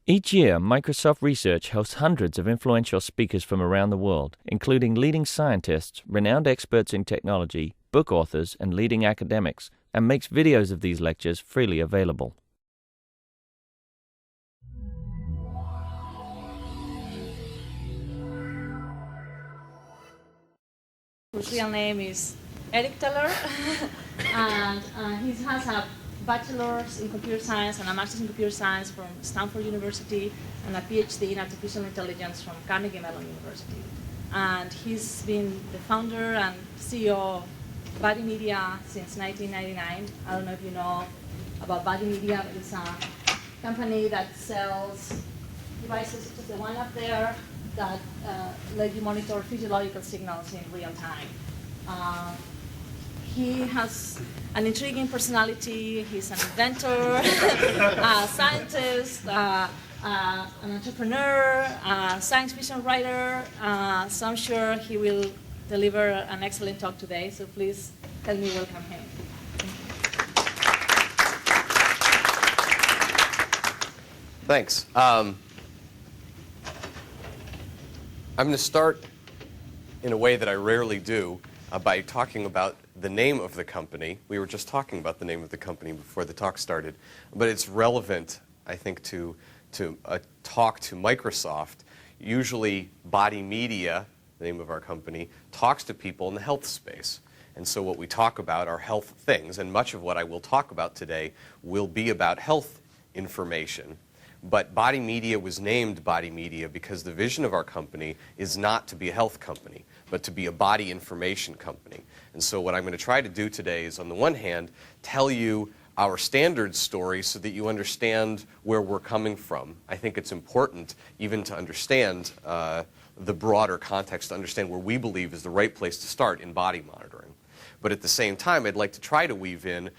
Each year, Microsoft Research hosts hundreds of influential speakers from around the world, including leading scientists, renowned experts in technology, book authors, and leading academics, and makes videos of these lectures freely available. Whose real name is Eric Teller, and he has a bachelor's in computer science and a master's in computer science from Stanford University and a PhD in artificial intelligence from Carnegie Mellon University. And he's been the founder and CEO of Body Media since 1999. I don't know if you know about Body Media, but it's a company that sells devices such as the one up there that let you monitor physiological signals in real time. He has an intriguing personality. He's an inventor, a scientist, an entrepreneur, a science fiction writer. So I'm sure he will deliver an excellent talk today. So please help me welcome him. Thanks. I'm going to start in a way that I rarely do by talking about the name of the company. We were just talking about the name of the company before the talk started, but it's relevant, I think, to a talk to Microsoft. Usually, Body Media, the name of our company, talks to people in the health space. And so what we talk about are health things, and much of what I will talk about today will be about health information. But Body Media was named Body Media because the vision of our company is not to be a health company, but to be a body information company. And so what I'm going to try to do today is, on the one hand, tell you our standard story so that you understand where we're coming from. I think it's important even to understand the broader context, to understand where we believe is the right place to start in body monitoring. But at the same time, I'd like to try to weave in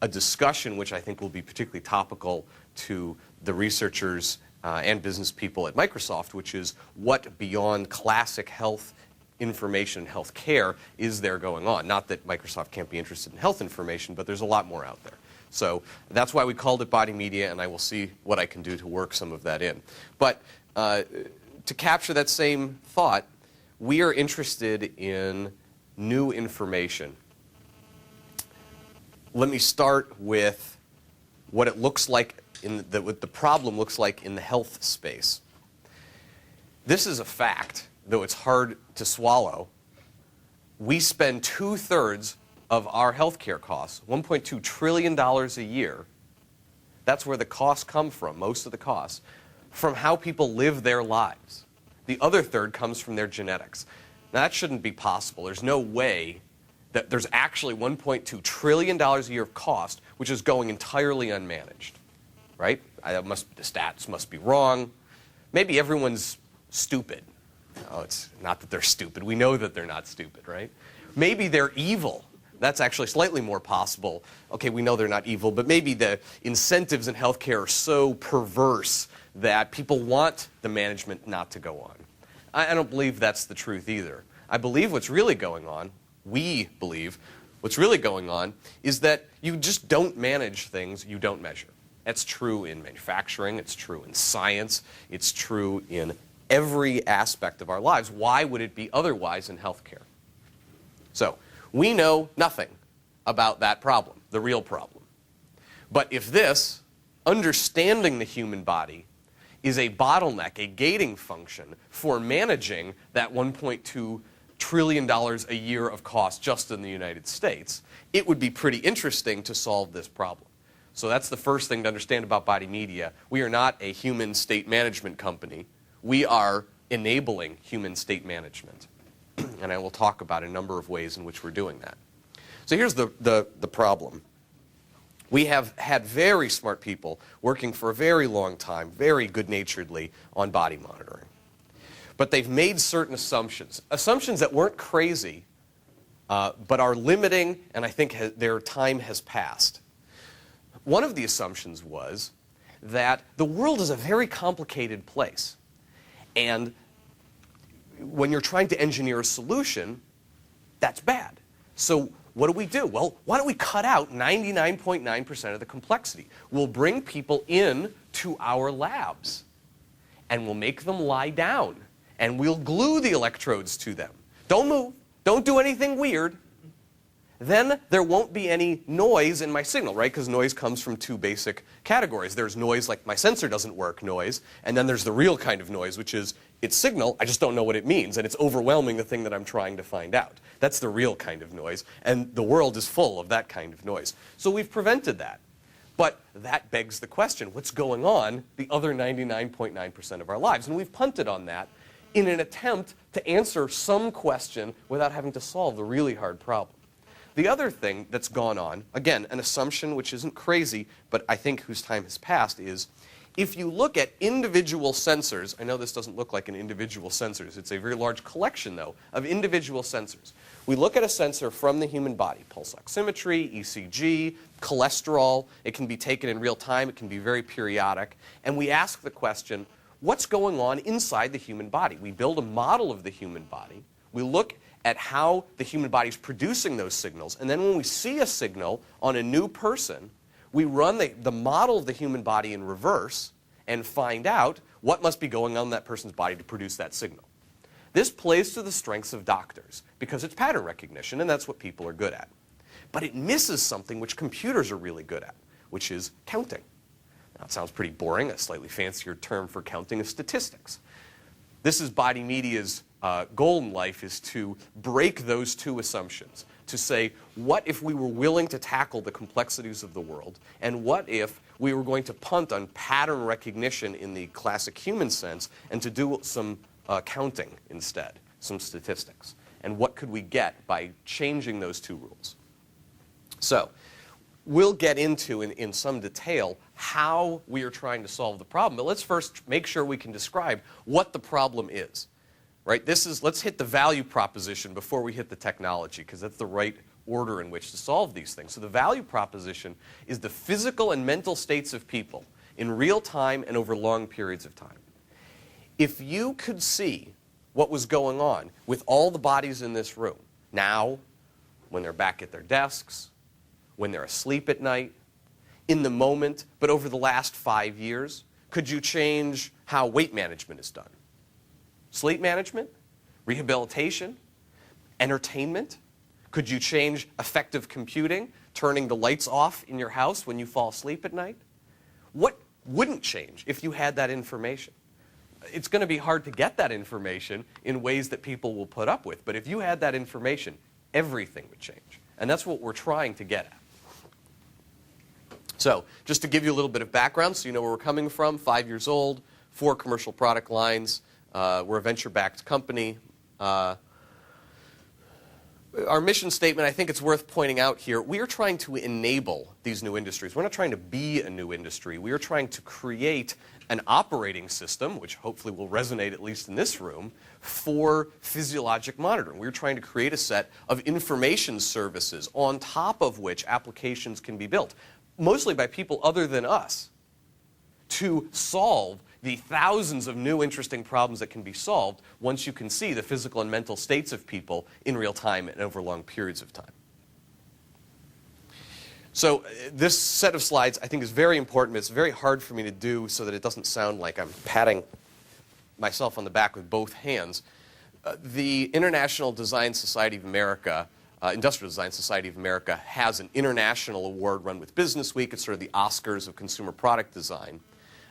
a discussion which I think will be particularly topical to the researchers and business people at Microsoft, which is what beyond classic health information and health care is there going on. Not that Microsoft can't be interested in health information, but there's a lot more out there. So that's why we called it Body Media, and I will see what I can do to work some of that in. But to capture that same thought, we are interested in new information. Let me start with what it looks like, what the problem looks like in the health space. This is a fact, though it's hard to swallow. We spend 2/3 of our healthcare costs, $1.2 trillion a year. That's where the costs come from, most of the costs, from how people live their lives. The other third comes from their genetics. Now, that shouldn't be possible. There's no way that there's actually $1.2 trillion a year of cost, which is going entirely unmanaged, right? The stats must be wrong. Maybe everyone's stupid. No, it's not that they're stupid. We know that they're not stupid, right? Maybe they're evil. That's actually slightly more possible. Okay, we know they're not evil, but maybe the incentives in healthcare are so perverse that people want the management not to go on. I don't believe that's the truth either. I believe what's really going on, we believe what's really going on, is that you just don't manage things you don't measure. That's true in manufacturing, it's true in science, it's true in every aspect of our lives. Why would it be otherwise in healthcare? So, we know nothing about that problem, the real problem. But if this, understanding the human body, is a bottleneck, a gating function for managing that $1.2 trillion a year of cost just in the United States, it would be pretty interesting to solve this problem. So that's the first thing to understand about Body Media. We are not a human state management company. We are enabling human state management. And I will talk about a number of ways in which we're doing that. So here's the problem. We have had very smart people working for a very long time, very good-naturedly, on body monitoring. But they've made certain assumptions that weren't crazy, but are limiting, and I think their time has passed. One of the assumptions was that the world is a very complicated place. And when you're trying to engineer a solution, that's bad. So what do? Well, why don't we cut out 99.9% of the complexity? We'll bring people in to our labs. And we'll make them lie down. And we'll glue the electrodes to them. Don't move. Don't do anything weird. Then there won't be any noise in my signal, right? Because noise comes from two basic categories. There's noise like my sensor doesn't work noise, and then there's the real kind of noise, which is it's signal, I just don't know what it means, and it's overwhelming the thing that I'm trying to find out. That's the real kind of noise, and the world is full of that kind of noise. So we've prevented that. But that begs the question, what's going on the other 99.9% of our lives? And we've punted on that in an attempt to answer some question without having to solve the really hard problem. The other thing that's gone on, again, an assumption which isn't crazy, but I think whose time has passed, is if you look at individual sensors, I know this doesn't look like an individual sensors, it's a very large collection, though, of individual sensors. We look at a sensor from the human body, pulse oximetry, ECG, cholesterol, it can be taken in real time, it can be very periodic, and we ask the question, what's going on inside the human body? We build a model of the human body, we look at how the human body is producing those signals, and then when we see a signal on a new person, we run the model of the human body in reverse and find out what must be going on in that person's body to produce that signal. This plays to the strengths of doctors because it's pattern recognition, and that's what people are good at. But it misses something which computers are really good at, which is counting. Now, it sounds pretty boring. A slightly fancier term for counting is statistics. This is Body Media's goal in life, is to break those two assumptions, to say, what if we were willing to tackle the complexities of the world, and what if we were going to punt on pattern recognition in the classic human sense, and to do some counting instead, some statistics? And what could we get by changing those two rules? So, we'll get into, in some detail, how we are trying to solve the problem, but let's first make sure we can describe what the problem is. Right? Let's hit the value proposition before we hit the technology, because that's the right order in which to solve these things. So the value proposition is the physical and mental states of people in real time and over long periods of time. If you could see what was going on with all the bodies in this room, now, when they're back at their desks, when they're asleep at night, in the moment, but over the last 5 years, could you change how weight management is done? Sleep management, rehabilitation, entertainment? Could you change effective computing, turning the lights off in your house when you fall asleep at night? What wouldn't change if you had that information? It's going to be hard to get that information in ways that people will put up with, but if you had that information, everything would change. And that's what we're trying to get at. So, just to give you a little bit of background so you know where we're coming from, 5 years old, 4 commercial product lines. We're a venture-backed company. Our mission statement, I think it's worth pointing out here, we are trying to enable these new industries. We're not trying to be a new industry. We are trying to create an operating system, which hopefully will resonate at least in this room, for physiologic monitoring. We're trying to create a set of information services on top of which applications can be built, mostly by people other than us, to solve the thousands of new interesting problems that can be solved once you can see the physical and mental states of people in real time and over long periods of time. So this set of slides I think is very important, but it's very hard for me to do so that it doesn't sound like I'm patting myself on the back with both hands. The International Design Society of America, Industrial Design Society of America, has an international award run with Business Week. It's sort of the Oscars of consumer product design.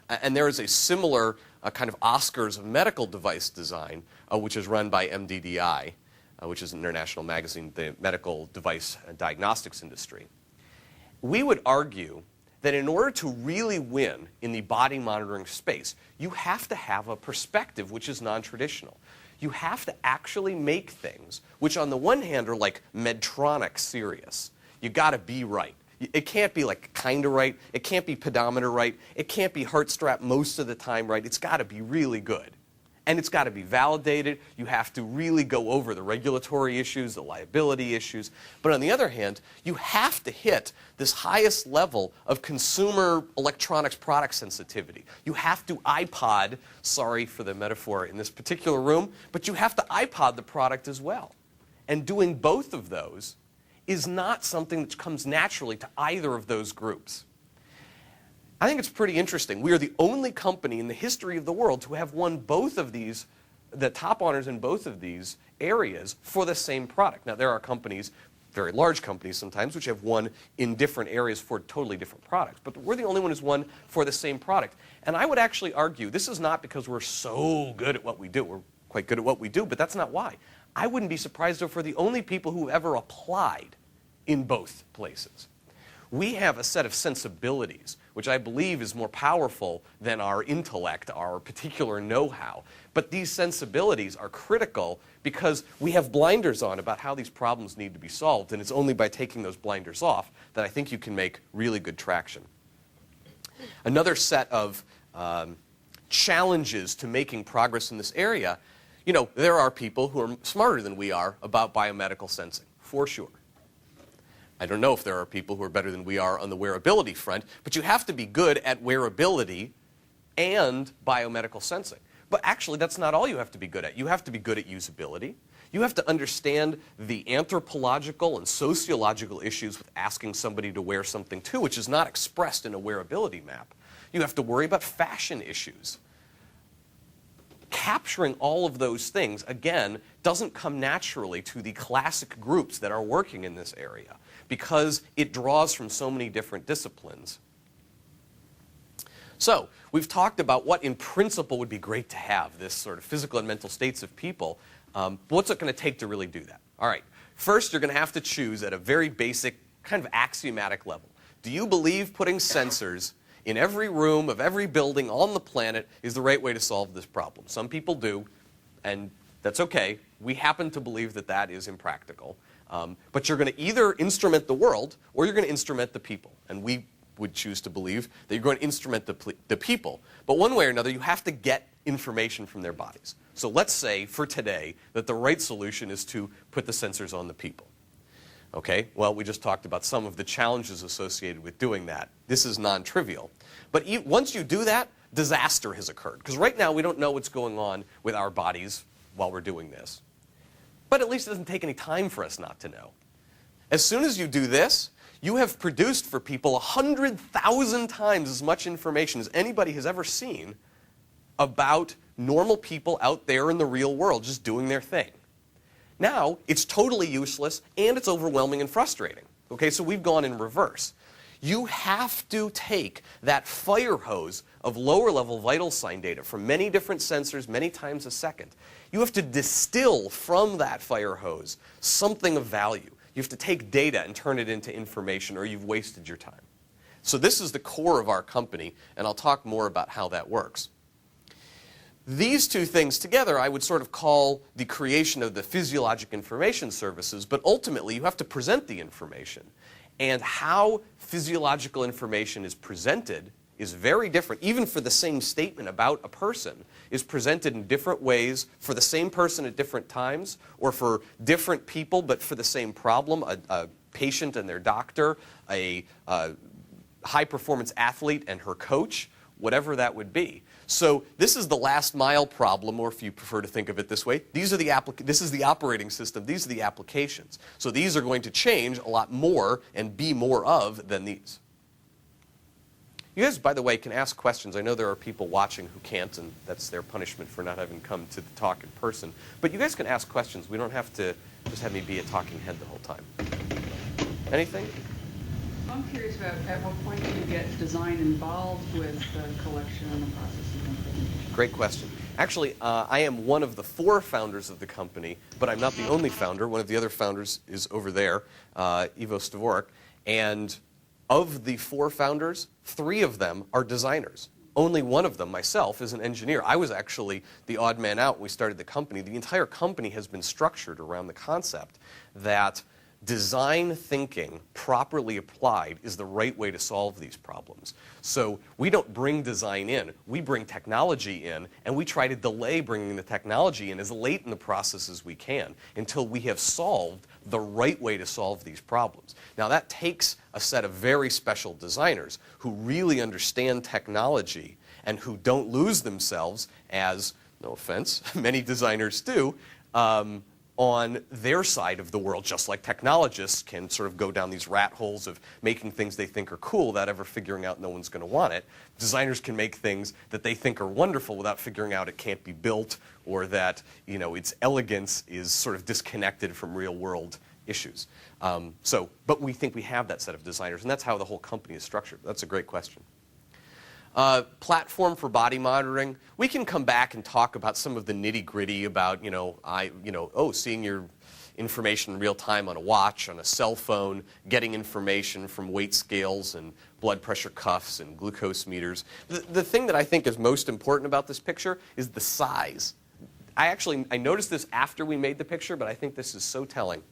And there is a similar kind of Oscars of medical device design, which is run by MDDI, which is an international magazine, the medical device and diagnostics industry. We would argue that in order to really win in the body monitoring space, you have to have a perspective which is non-traditional. You have to actually make things which on the one hand are like Medtronic serious. You got to be right. It can't be like kind of right. It can't be pedometer right. It can't be heart strap most of the time right. It's got to be really good. And it's got to be validated. You have to really go over the regulatory issues, the liability issues. But on the other hand, you have to hit this highest level of consumer electronics product sensitivity. You have to iPod, sorry for the metaphor in this particular room, but you have to iPod the product as well. And doing both of those is not something that comes naturally to either of those groups. I think it's pretty interesting. We are the only company in the history of the world to have won both of these, the top honors in both of these areas for the same product. Now, there are companies, very large companies sometimes, which have won in different areas for totally different products. But we're the only one who's won for the same product. And I would actually argue this is not because we're so good at what we do. We're quite good at what we do, but that's not why. I wouldn't be surprised if we're the only people who ever applied in both places. We have a set of sensibilities, which I believe is more powerful than our intellect, our particular know-how. But these sensibilities are critical because we have blinders on about how these problems need to be solved, and it's only by taking those blinders off that I think you can make really good traction. Another set of challenges to making progress in this area, you know, there are people who are smarter than we are about biomedical sensing, for sure. I don't know if there are people who are better than we are on the wearability front, but you have to be good at wearability and biomedical sensing. But actually, that's not all you have to be good at. You have to be good at usability. You have to understand the anthropological and sociological issues with asking somebody to wear something too, which is not expressed in a wearability map. You have to worry about fashion issues. Capturing all of those things, again, doesn't come naturally to the classic groups that are working in this area because it draws from so many different disciplines. So, we've talked about what in principle would be great to have, this sort of physical and mental states of people. What's it going to take to really do that? All right, first you're going to have to choose at a very basic, kind of axiomatic level. Do you believe putting sensors in every room of every building on the planet is the right way to solve this problem? Some people do, and that's okay. We happen to believe that that is impractical. But you're going to either instrument the world or you're going to instrument the people. And we would choose to believe that you're going to instrument the people. But one way or another, you have to get information from their bodies. So let's say, for today, that the right solution is to put the sensors on the people. Okay, well, we just talked about some of the challenges associated with doing that. This is non-trivial. But once you do that, disaster has occurred. Because right now, we don't know what's going on with our bodies while we're doing this. But at least it doesn't take any time for us not to know. As soon as you do this, you have produced for people 100,000 times as much information as anybody has ever seen about normal people out there in the real world just doing their thing. Now, it's totally useless and it's overwhelming and frustrating. Okay, so we've gone in reverse. You have to take that fire hose of lower-level vital sign data from many different sensors many times a second. You have to distill from that fire hose something of value. You have to take data and turn it into information, or you've wasted your time. So this is the core of our company, and I'll talk more about how that works. These two things together I would sort of call the creation of the physiologic information services, but ultimately you have to present the information. And how physiological information is presented is very different, even for the same statement about a person, is presented in different ways for the same person at different times, or for different people but for the same problem, a patient and their doctor, a high-performance athlete and her coach, whatever that would be. So this is the last mile problem, or if you prefer to think of it this way, this is the operating system, these are the applications. So these are going to change a lot more and be more of than these. You guys, by the way, can ask questions. I know there are people watching who can't, and that's their punishment for not having come to the talk in person. But you guys can ask questions. We don't have to just have me be a talking head the whole time. Anything? I'm curious about at what point do you get design involved with the collection and the processing of information? Great question. Actually, I am one of the 4 founders of the company, but I'm not the only founder. One of the other founders is over there, Ivo Stavorik. And of the 4 founders, 3 of them are designers. Only one of them, myself, is an engineer. I was actually the odd man out when we started the company. The entire company has been structured around the concept that design thinking, properly applied, is the right way to solve these problems. So we don't bring design in, we bring technology in, and we try to delay bringing the technology in as late in the process as we can until we have solved the right way to solve these problems. Now that takes a set of very special designers who really understand technology and who don't lose themselves, as, no offense, many designers do, on their side of the world, just like technologists can sort of go down these rat holes of making things they think are cool without ever figuring out no one's going to want it. Designers can make things that they think are wonderful without figuring out it can't be built, or that its elegance is sort of disconnected from real world issues. But we think we have that set of designers, and that's how the whole company is structured. That's a great question. Platform for body monitoring. We can come back and talk about some of the nitty-gritty about, seeing your information in real time on a watch, on a cell phone, getting information from weight scales and blood pressure cuffs and glucose meters. The thing that I think is most important about this picture is the size. I noticed this after we made the picture, but I think this is so telling.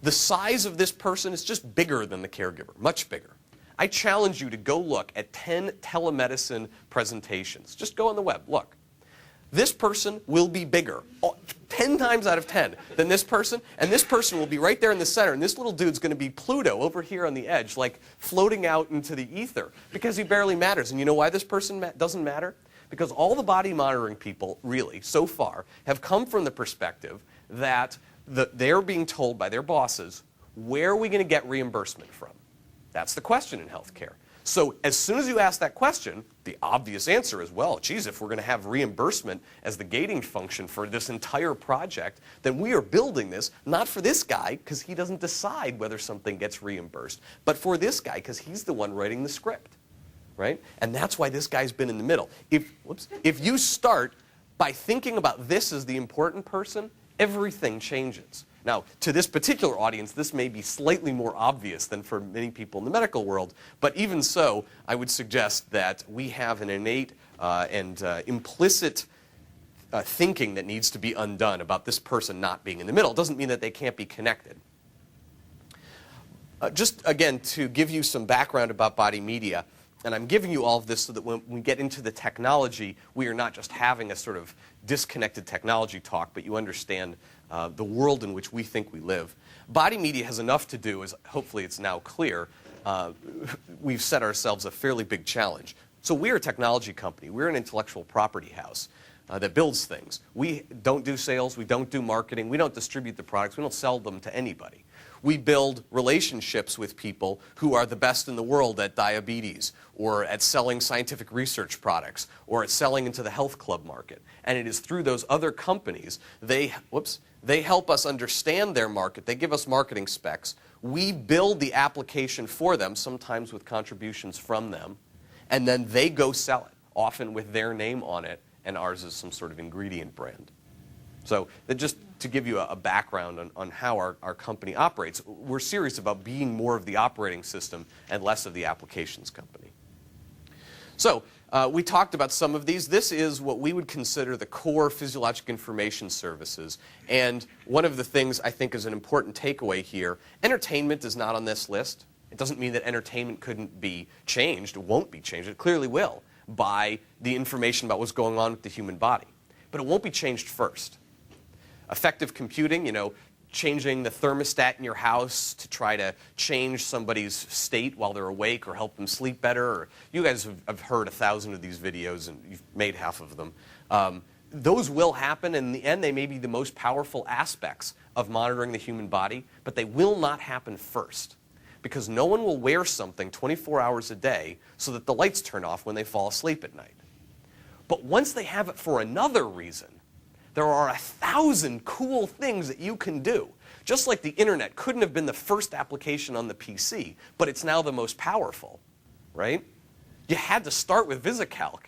The size of this person is just bigger than the caregiver, much bigger. I challenge you to go look at 10 telemedicine presentations. Just go on the web, look. This person will be bigger, 10 times out of 10, than this person, and this person will be right there in the center, and this little dude's going to be Pluto over here on the edge, like floating out into the ether, because he barely matters. And you know why this person doesn't matter? Because all the body monitoring people, really, so far, have come from the perspective that they're being told by their bosses, where are we going to get reimbursement from? That's the question in healthcare. So as soon as you ask that question, the obvious answer is, well, geez, if we're going to have reimbursement as the gating function for this entire project, then we are building this not for this guy, because he doesn't decide whether something gets reimbursed, but for this guy, because he's the one writing the script, right? And that's why this guy's been in the middle. If you start by thinking about this as the important person, everything changes. Now, to this particular audience, this may be slightly more obvious than for many people in the medical world, but even so, I would suggest that we have an innate and implicit thinking that needs to be undone about this person not being in the middle. It doesn't mean that they can't be connected. Just, again, to give you some background about body media, and I'm giving you all of this so that when we get into the technology, we are not just having a sort of disconnected technology talk, but you understand the world in which we think we live. Body media has enough to do, as hopefully it's now clear, we've set ourselves a fairly big challenge. So we're a technology company. We're an intellectual property house that builds things. We don't do sales. We don't do marketing. We don't distribute the products. We don't sell them to anybody. We build relationships with people who are the best in the world at diabetes, or at selling scientific research products, or at selling into the health club market. And it is through those other companies, they help us understand their market. They give us marketing specs. We build the application for them, sometimes with contributions from them, and then they go sell it, often with their name on it, and ours is some sort of ingredient brand. So just to give you a background on how our company operates, we're serious about being more of the operating system and less of the applications company. So we talked about some of these. This is what we would consider the core physiologic information services. And one of the things I think is an important takeaway here, entertainment is not on this list. It doesn't mean that entertainment couldn't be changed. It won't be changed. It clearly will by the information about what's going on with the human body. But it won't be changed first. Effective computing, changing the thermostat in your house to try to change somebody's state while they're awake or help them sleep better. Or you guys have heard 1,000 of these videos and you've made half of them. Those will happen, and in the end they may be the most powerful aspects of monitoring the human body, but they will not happen first. Because no one will wear something 24 hours a day so that the lights turn off when they fall asleep at night. But once they have it for another reason, there are 1,000 cool things that you can do. Just like the internet couldn't have been the first application on the PC, but it's now the most powerful, right? You had to start with VisiCalc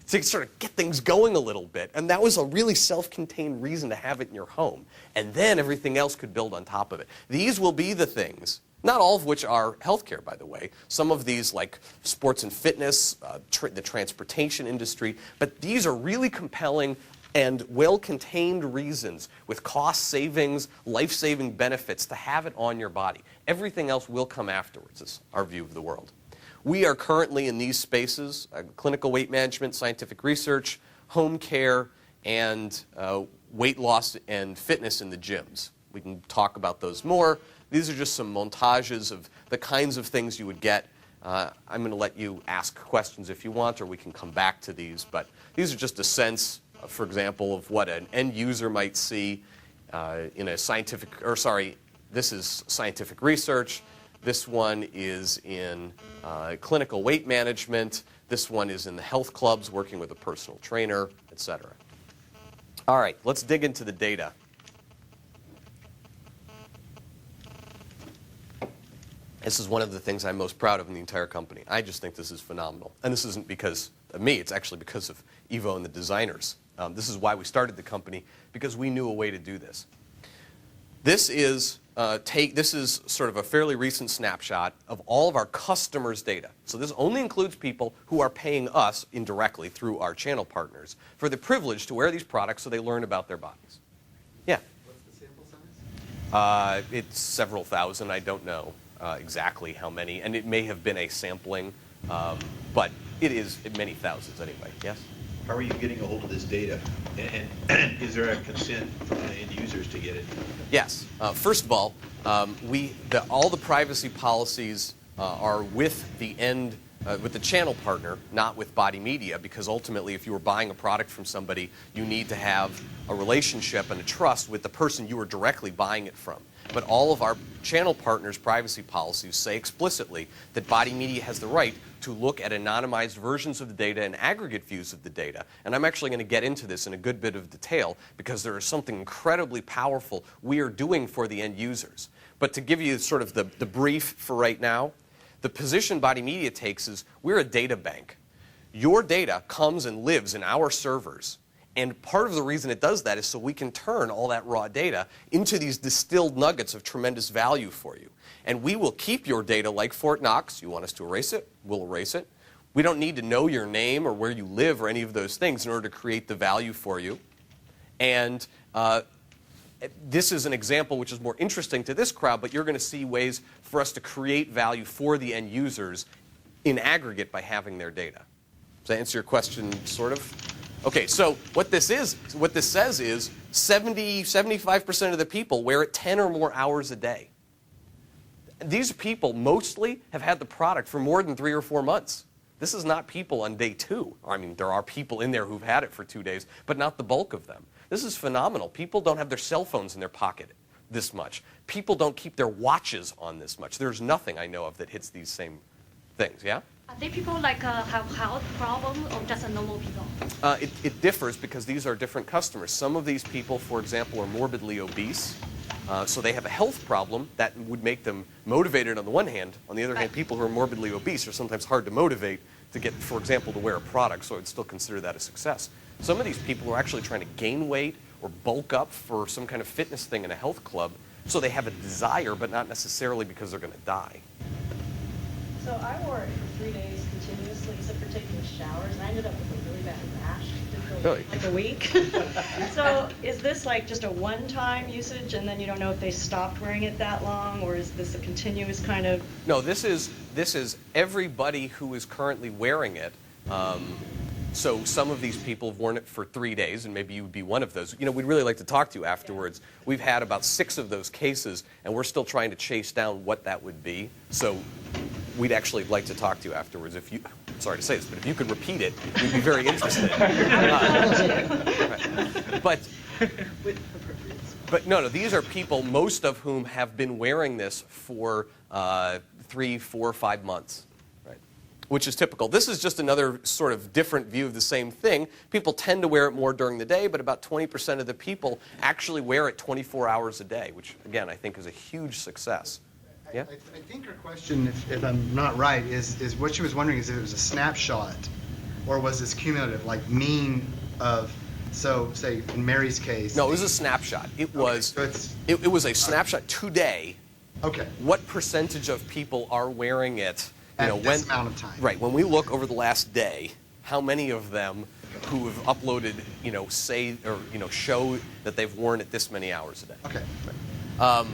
to sort of get things going a little bit, and that was a really self-contained reason to have it in your home. And then everything else could build on top of it. These will be the things, not all of which are healthcare, by the way. Some of these, like sports and fitness, the transportation industry, but these are really compelling and well-contained reasons with cost savings, life-saving benefits to have it on your body. Everything else will come afterwards, is our view of the world. We are currently in these spaces, clinical weight management, scientific research, home care, and weight loss and fitness in the gyms. We can talk about those more. These are just some montages of the kinds of things you would get. I'm going to let you ask questions if you want, or we can come back to these, but these are just a sense, for example, of what an end user might see. in a scientific, or sorry, this is scientific research. This one is in clinical weight management. This one is in the health clubs, working with a personal trainer, etc. All right, let's dig into the data. This is one of the things I'm most proud of in the entire company. I just think this is phenomenal. And this isn't because of me. It's actually because of Ivo and the designers. This is why we started the company, because we knew a way to do this. This is sort of a fairly recent snapshot of all of our customers' data. So this only includes people who are paying us indirectly through our channel partners for the privilege to wear these products so they learn about their bodies. Yeah? What's the sample size? It's several thousand. I don't know exactly how many. And it may have been a sampling, but it is many thousands anyway. Yes? How are you getting a hold of this data? And is there a consent from the end users to get it? Yes. First of all, all the privacy policies are with the channel partner, not with Body Media, because ultimately, if you were buying a product from somebody, you need to have a relationship and a trust with the person you are directly buying it from. But all of our channel partners' privacy policies say explicitly that Body Media has the right to look at anonymized versions of the data and aggregate views of the data. And I'm actually going to get into this in a good bit of detail because there is something incredibly powerful we are doing for the end users. But to give you sort of the brief for right now, the position Body Media takes is we're a data bank. Your data comes and lives in our servers. And part of the reason it does that is so we can turn all that raw data into these distilled nuggets of tremendous value for you. And we will keep your data like Fort Knox. You want us to erase it? We'll erase it. We don't need to know your name or where you live or any of those things in order to create the value for you. And this is an example which is more interesting to this crowd, but you're going to see ways for us to create value for the end users in aggregate by having their data. Does that answer your question, sort of? Okay, so what this says is 75% of the people wear it 10 or more hours a day. These people mostly have had the product for more than 3 or 4 months. This is not people on day 2. I mean, there are people in there who've had it for 2 days, but not the bulk of them. This is phenomenal. People don't have their cell phones in their pocket this much. People don't keep their watches on this much. There's nothing I know of that hits these same things, yeah? Are they people like have health problem or just normal people? It differs because these are different customers. Some of these people, for example, are morbidly obese. So they have a health problem that would make them motivated on the one hand. On the other hand, people who are morbidly obese are sometimes hard to motivate to get, for example, to wear a product. So I'd still consider that a success. Some of these people are actually trying to gain weight or bulk up for some kind of fitness thing in a health club. So they have a desire, but not necessarily because they're going to die. So I wore it for 3 days continuously, except for taking showers, and I ended up with a really bad rash. Really? Like a week? So is this like just a one-time usage and then you don't know if they stopped wearing it that long, or is this a continuous kind of? No, this is everybody who is currently wearing it. So some of these people have worn it for 3 days, and maybe you would be one of those. You know, we'd really like to talk to you afterwards. We've had about 6 of those cases, and we're still trying to chase down what that would be. So we'd actually like to talk to you afterwards. If you, sorry to say this, but if you could repeat it, we'd be very interested. But no, these are people, most of whom have been wearing this for 3, 4, 5 months. Which is typical. This is just another sort of different view of the same thing. People tend to wear it more during the day, but about 20% of the people actually wear it 24 hours a day, which, again, I think is a huge success. Yeah? I think her question, if I'm not right, is what she was wondering is if it was a snapshot, or was this cumulative, like mean of, so say in Mary's case. No, it was a snapshot. It was, okay, so it was a snapshot today. Okay. What percentage of people are wearing it? You know, this amount of time. Right. When we look over the last day, how many of them who have uploaded, you know, say or show that they've worn it this many hours a day? Okay. Right.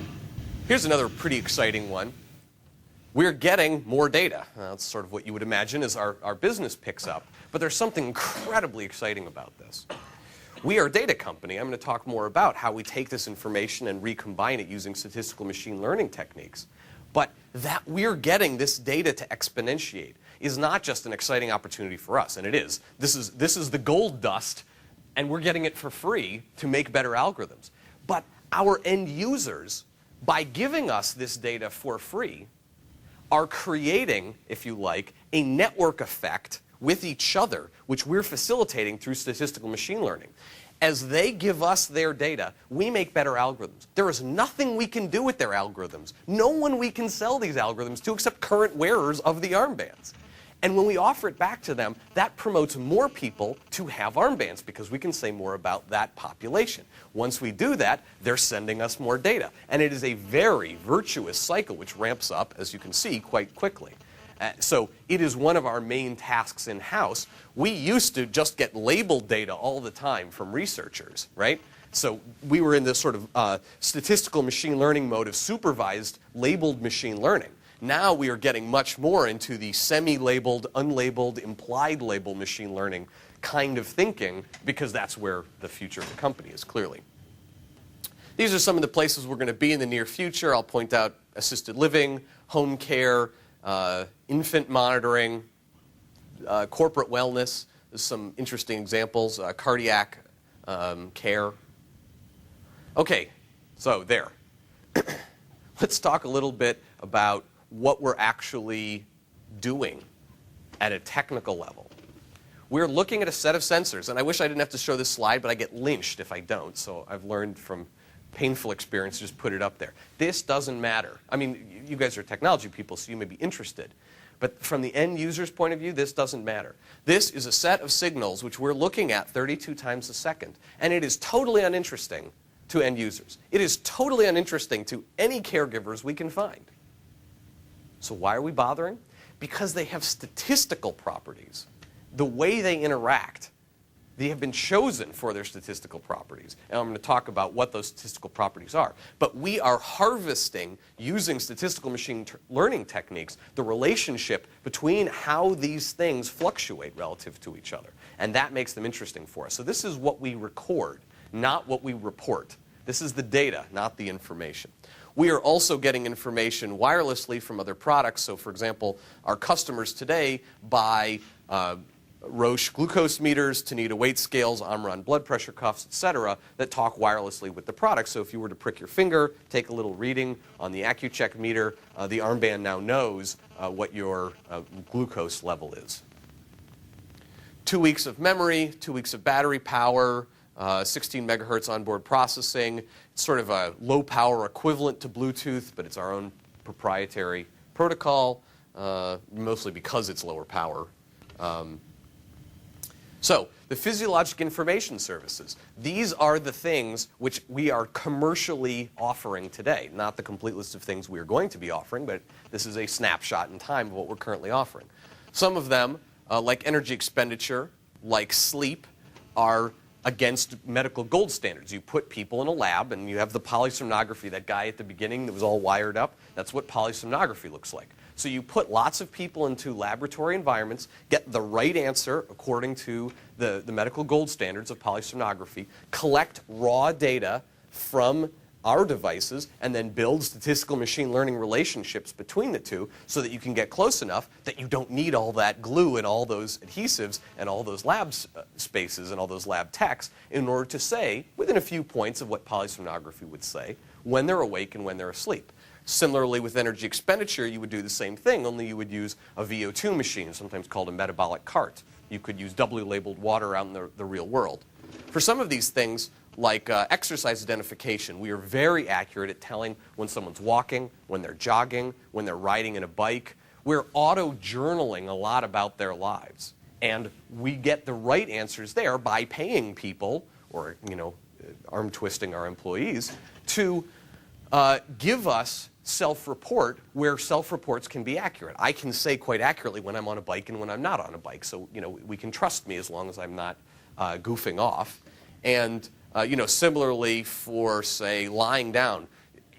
Here's another pretty exciting one. We're getting more data. That's sort of what you would imagine as our business picks up. But there's something incredibly exciting about this. We are a data company. I'm going to talk more about how we take this information and recombine it using statistical machine learning techniques. But that we're getting this data to exponentiate is not just an exciting opportunity for us, and it is. This is the gold dust, and we're getting it for free to make better algorithms. But our end users, by giving us this data for free, are creating, if you like, a network effect with each other, which we're facilitating through statistical machine learning. As they give us their data, we make better algorithms. There is nothing we can do with their algorithms. No one we can sell these algorithms to except current wearers of the armbands. And when we offer it back to them, that promotes more people to have armbands because we can say more about that population. Once we do that, they're sending us more data. And it is a very virtuous cycle which ramps up, as you can see, quite quickly. So it is one of our main tasks in-house. We used to just get labeled data all the time from researchers, right? So we were in this sort of statistical machine learning mode of supervised labeled machine learning. Now we are getting much more into the semi-labeled, unlabeled, implied label machine learning kind of thinking because that's where the future of the company is, clearly. These are some of the places we're going to be in the near future. I'll point out assisted living, home care, infant monitoring, corporate wellness. There's some interesting examples, cardiac care. Okay, so there. Let's talk a little bit about what we're actually doing at a technical level. We're looking at a set of sensors, and I wish I didn't have to show this slide, but I get lynched if I don't, so I've learned from painful experience, just put it up there. This doesn't matter. I mean, you guys are technology people, so you may be interested. But from the end user's point of view, this doesn't matter. This is a set of signals which we're looking at 32 times a second. And it is totally uninteresting to end users. It is totally uninteresting to any caregivers we can find. So why are we bothering? Because they have statistical properties. The way they interact, they have been chosen for their statistical properties. And I'm going to talk about what those statistical properties are. But we are harvesting, using statistical machine learning techniques, the relationship between how these things fluctuate relative to each other. And that makes them interesting for us. So this is what we record, not what we report. This is the data, not the information. We are also getting information wirelessly from other products. So, for example, our customers today buy Roche glucose meters, Tanita weight scales, Omron blood pressure cuffs, etc., that talk wirelessly with the product. So if you were to prick your finger, take a little reading on the AccuCheck meter, the armband now knows what your glucose level is. 2 weeks of memory, 2 weeks of battery power, 16 megahertz onboard processing. It's sort of a low power equivalent to Bluetooth, but it's our own proprietary protocol, mostly because it's lower power. So, the physiologic information services. These are the things which we are commercially offering today. Not the complete list of things we are going to be offering, but this is a snapshot in time of what we're currently offering. Some of them, like energy expenditure, like sleep, are against medical gold standards. You put people in a lab and you have the polysomnography, that guy at the beginning that was all wired up. That's what polysomnography looks like. So you put lots of people into laboratory environments, get the right answer according to the medical gold standards of polysomnography, collect raw data from our devices, and then build statistical machine learning relationships between the two so that you can get close enough that you don't need all that glue and all those adhesives and all those lab spaces and all those lab techs in order to say, within a few points of what polysomnography would say, when they're awake and when they're asleep. Similarly, with energy expenditure, you would do the same thing, only you would use a VO2 machine, sometimes called a metabolic cart. You could use doubly labeled water out in the real world. For some of these things, like exercise identification, we are very accurate at telling when someone's walking, when they're jogging, when they're riding in a bike. We're auto-journaling a lot about their lives. And we get the right answers there by paying people, or arm-twisting our employees, to give us self-report where self-reports can be accurate. I can say quite accurately when I'm on a bike and when I'm not on a bike. So, we can trust me as long as I'm not goofing off. And, similarly for, say, lying down,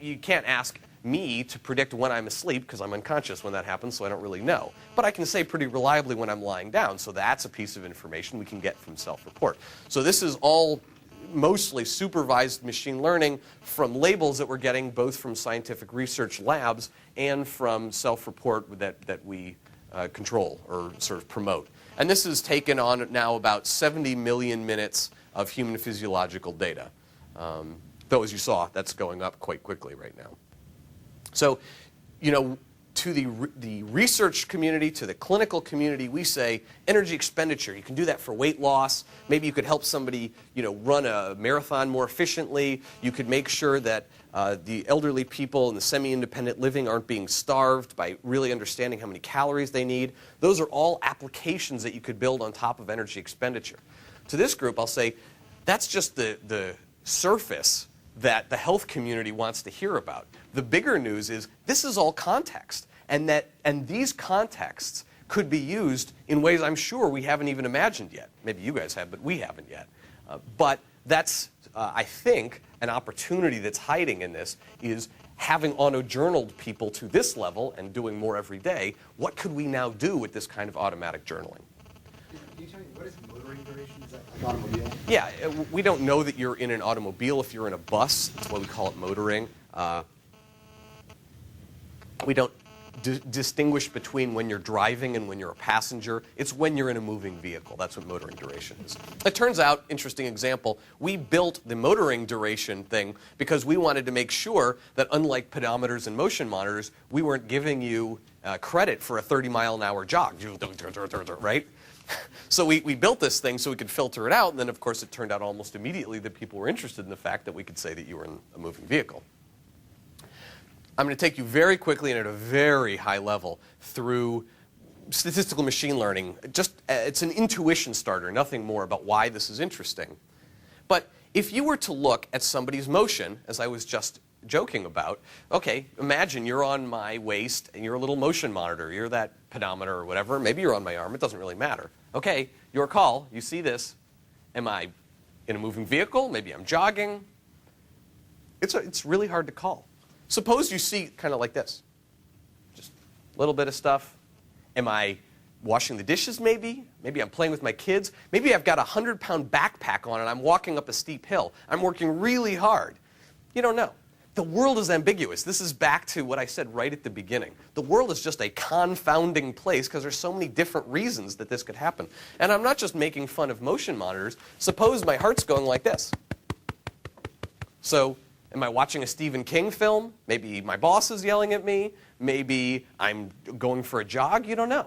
you can't ask me to predict when I'm asleep because I'm unconscious when that happens, so I don't really know. But I can say pretty reliably when I'm lying down, so that's a piece of information we can get from self-report. So this is all mostly supervised machine learning from labels that we're getting both from scientific research labs and from self-report that we control or sort of promote. And this has taken on now about 70 million minutes of human physiological data. Though, as you saw, that's going up quite quickly right now. So, you know, to the research community, to the clinical community, we say energy expenditure. You can do that for weight loss. Maybe you could help somebody, you know, run a marathon more efficiently. You could make sure that the elderly people in the semi-independent living aren't being starved by really understanding how many calories they need. Those are all applications that you could build on top of energy expenditure. To this group, I'll say that's just the surface that the health community wants to hear about. The bigger news is this is all context, and these contexts could be used in ways I'm sure we haven't even imagined yet. Maybe you guys have, but we haven't yet. But that's, I think, an opportunity that's hiding in this is having auto-journaled people to this level and doing more every day. What could we now do with this kind of automatic journaling? Can you tell me, what is motoring duration? Is that like automobile? Yeah, we don't know that you're in an automobile if you're in a bus. That's why we call it motoring. We don't distinguish between when you're driving and when you're a passenger. It's when you're in a moving vehicle. That's what motoring duration is. It turns out, interesting example, we built the motoring duration thing because we wanted to make sure that unlike pedometers and motion monitors, we weren't giving you credit for a 30-mile-an-hour jog, right? So we built this thing so we could filter it out, and then of course it turned out almost immediately that people were interested in the fact that we could say that you were in a moving vehicle. I'm going to take you very quickly and at a very high level through statistical machine learning. It's an intuition starter, nothing more about why this is interesting. But if you were to look at somebody's motion, as I was just joking about, okay, imagine you're on my waist and you're a little motion monitor. You're that pedometer or whatever. Maybe you're on my arm. It doesn't really matter. Okay, your call. You see this. Am I in a moving vehicle? Maybe I'm jogging. It's really hard to call. Suppose you see kind of like this. Just a little bit of stuff. Am I washing the dishes maybe? Maybe I'm playing with my kids. Maybe I've got a 100-pound backpack on and I'm walking up a steep hill. I'm working really hard. You don't know. The world is ambiguous. This is back to what I said right at the beginning. The world is just a confounding place because there's so many different reasons that this could happen. And I'm not just making fun of motion monitors. Suppose my heart's going like this. So am I watching a Stephen King film? Maybe my boss is yelling at me. Maybe I'm going for a jog. You don't know.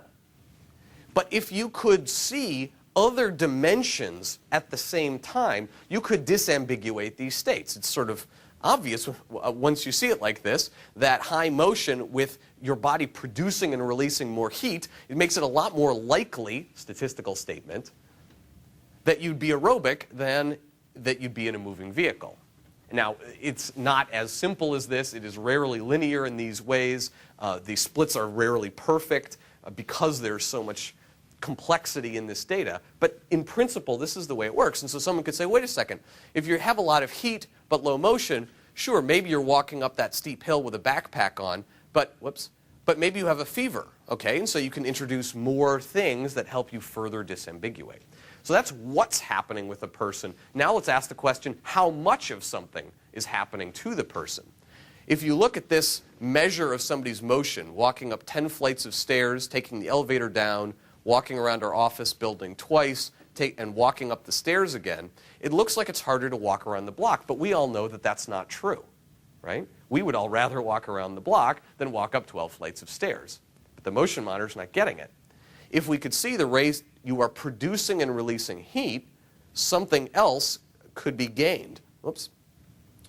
But if you could see other dimensions at the same time, you could disambiguate these states. It's sort of obvious once you see it like this, that high motion with your body producing and releasing more heat, it makes it a lot more likely, statistical statement, that you'd be aerobic than that you'd be in a moving vehicle. Now, it's not as simple as this. It is rarely linear in these ways. The splits are rarely perfect because there's so much complexity in this data. But in principle, this is the way it works. And so someone could say, wait a second, if you have a lot of heat but low motion, sure, maybe you're walking up that steep hill with a backpack on, but maybe you have a fever, okay? And so you can introduce more things that help you further disambiguate. So that's what's happening with a person. Now let's ask the question, how much of something is happening to the person? If you look at this measure of somebody's motion, walking up 10 flights of stairs, taking the elevator down, walking around our office building twice, and walking up the stairs again, it looks like it's harder to walk around the block, but we all know that that's not true, right? We would all rather walk around the block than walk up 12 flights of stairs. But the motion monitor's not getting it. If we could see the rays you are producing and releasing heat, something else could be gained. Whoops.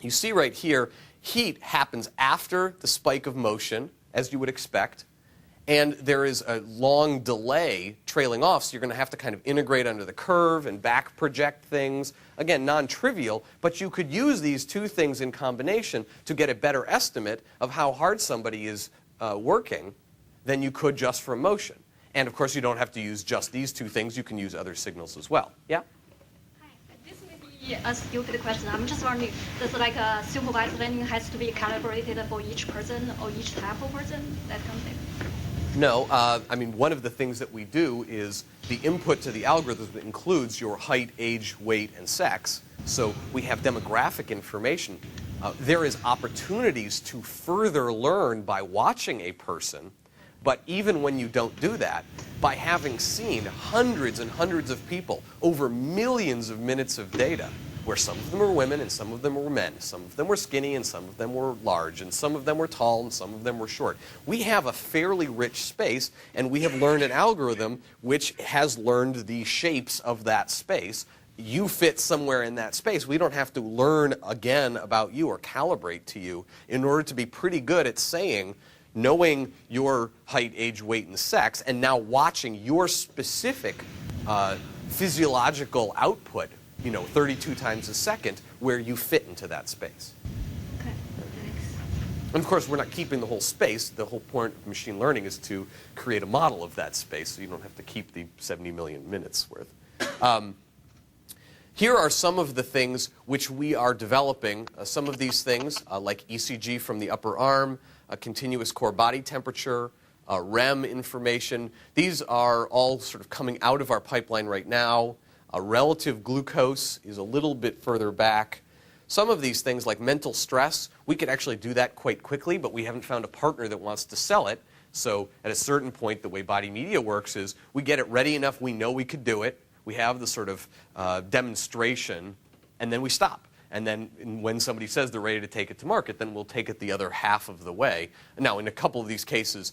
You see right here, heat happens after the spike of motion, as you would expect, and there is a long delay trailing off, so you're going to have to kind of integrate under the curve and back project things. Again, non-trivial, but you could use these two things in combination to get a better estimate of how hard somebody is working than you could just from motion. And of course, you don't have to use just these two things. You can use other signals as well. Yeah? Hi. This may be a stupid question. I'm just wondering, does like a supervised learning has to be calibrated for each person or each type of person? That kind of thing? No. I mean, one of the things that we do is the input to the algorithm includes your height, age, weight, and sex. So we have demographic information. There is opportunities to further learn by watching a person. But even when you don't do that, by having seen hundreds and hundreds of people over millions of minutes of data, where some of them were women and some of them were men. Some of them were skinny and some of them were large, and some of them were tall and some of them were short. We have a fairly rich space, and we have learned an algorithm which has learned the shapes of that space. You fit somewhere in that space. We don't have to learn again about you or calibrate to you in order to be pretty good at saying, knowing your height, age, weight, and sex, and now watching your specific physiological output, 32 times a second, where you fit into that space. Okay, thanks. And of course, we're not keeping the whole space. The whole point of machine learning is to create a model of that space, so you don't have to keep the 70 million minutes worth. Here are some of the things which we are developing. Some of these things, like ECG from the upper arm, continuous core body temperature, REM information. These are all sort of coming out of our pipeline right now. Relative glucose is a little bit further back. Some of these things, like mental stress, we could actually do that quite quickly, but we haven't found a partner that wants to sell it. So at a certain point, the way body media works is we get it ready enough, we know we could do it. We have the sort of demonstration, and then we stop. And then when somebody says they're ready to take it to market, then we'll take it the other half of the way. Now, in a couple of these cases,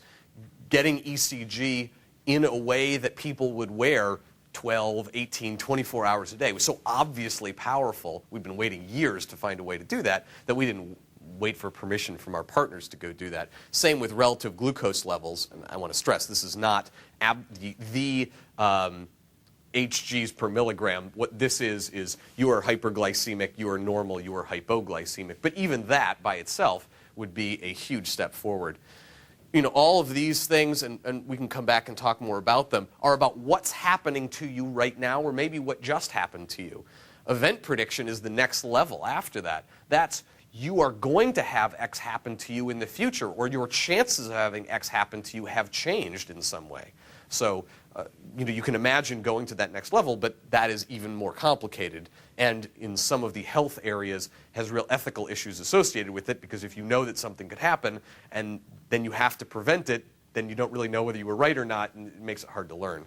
getting ECG in a way that people would wear 12, 18, 24 hours a day was so obviously powerful. We've been waiting years to find a way to do that, that we didn't wait for permission from our partners to go do that. Same with relative glucose levels. And I want to stress, this is not the HGs per milligram. What this is you are hyperglycemic, you are normal, you are hypoglycemic. But even that by itself would be a huge step forward. All of these things, and we can come back and talk more about them, are about what's happening to you right now, or maybe what just happened to you. Event prediction is the next level after that. That's you are going to have X happen to you in the future, or your chances of having X happen to you have changed in some way. So, you can imagine going to that next level, but that is even more complicated. And in some of the health areas has real ethical issues associated with it, because if you know that something could happen and then you have to prevent it, then you don't really know whether you were right or not, and it makes it hard to learn.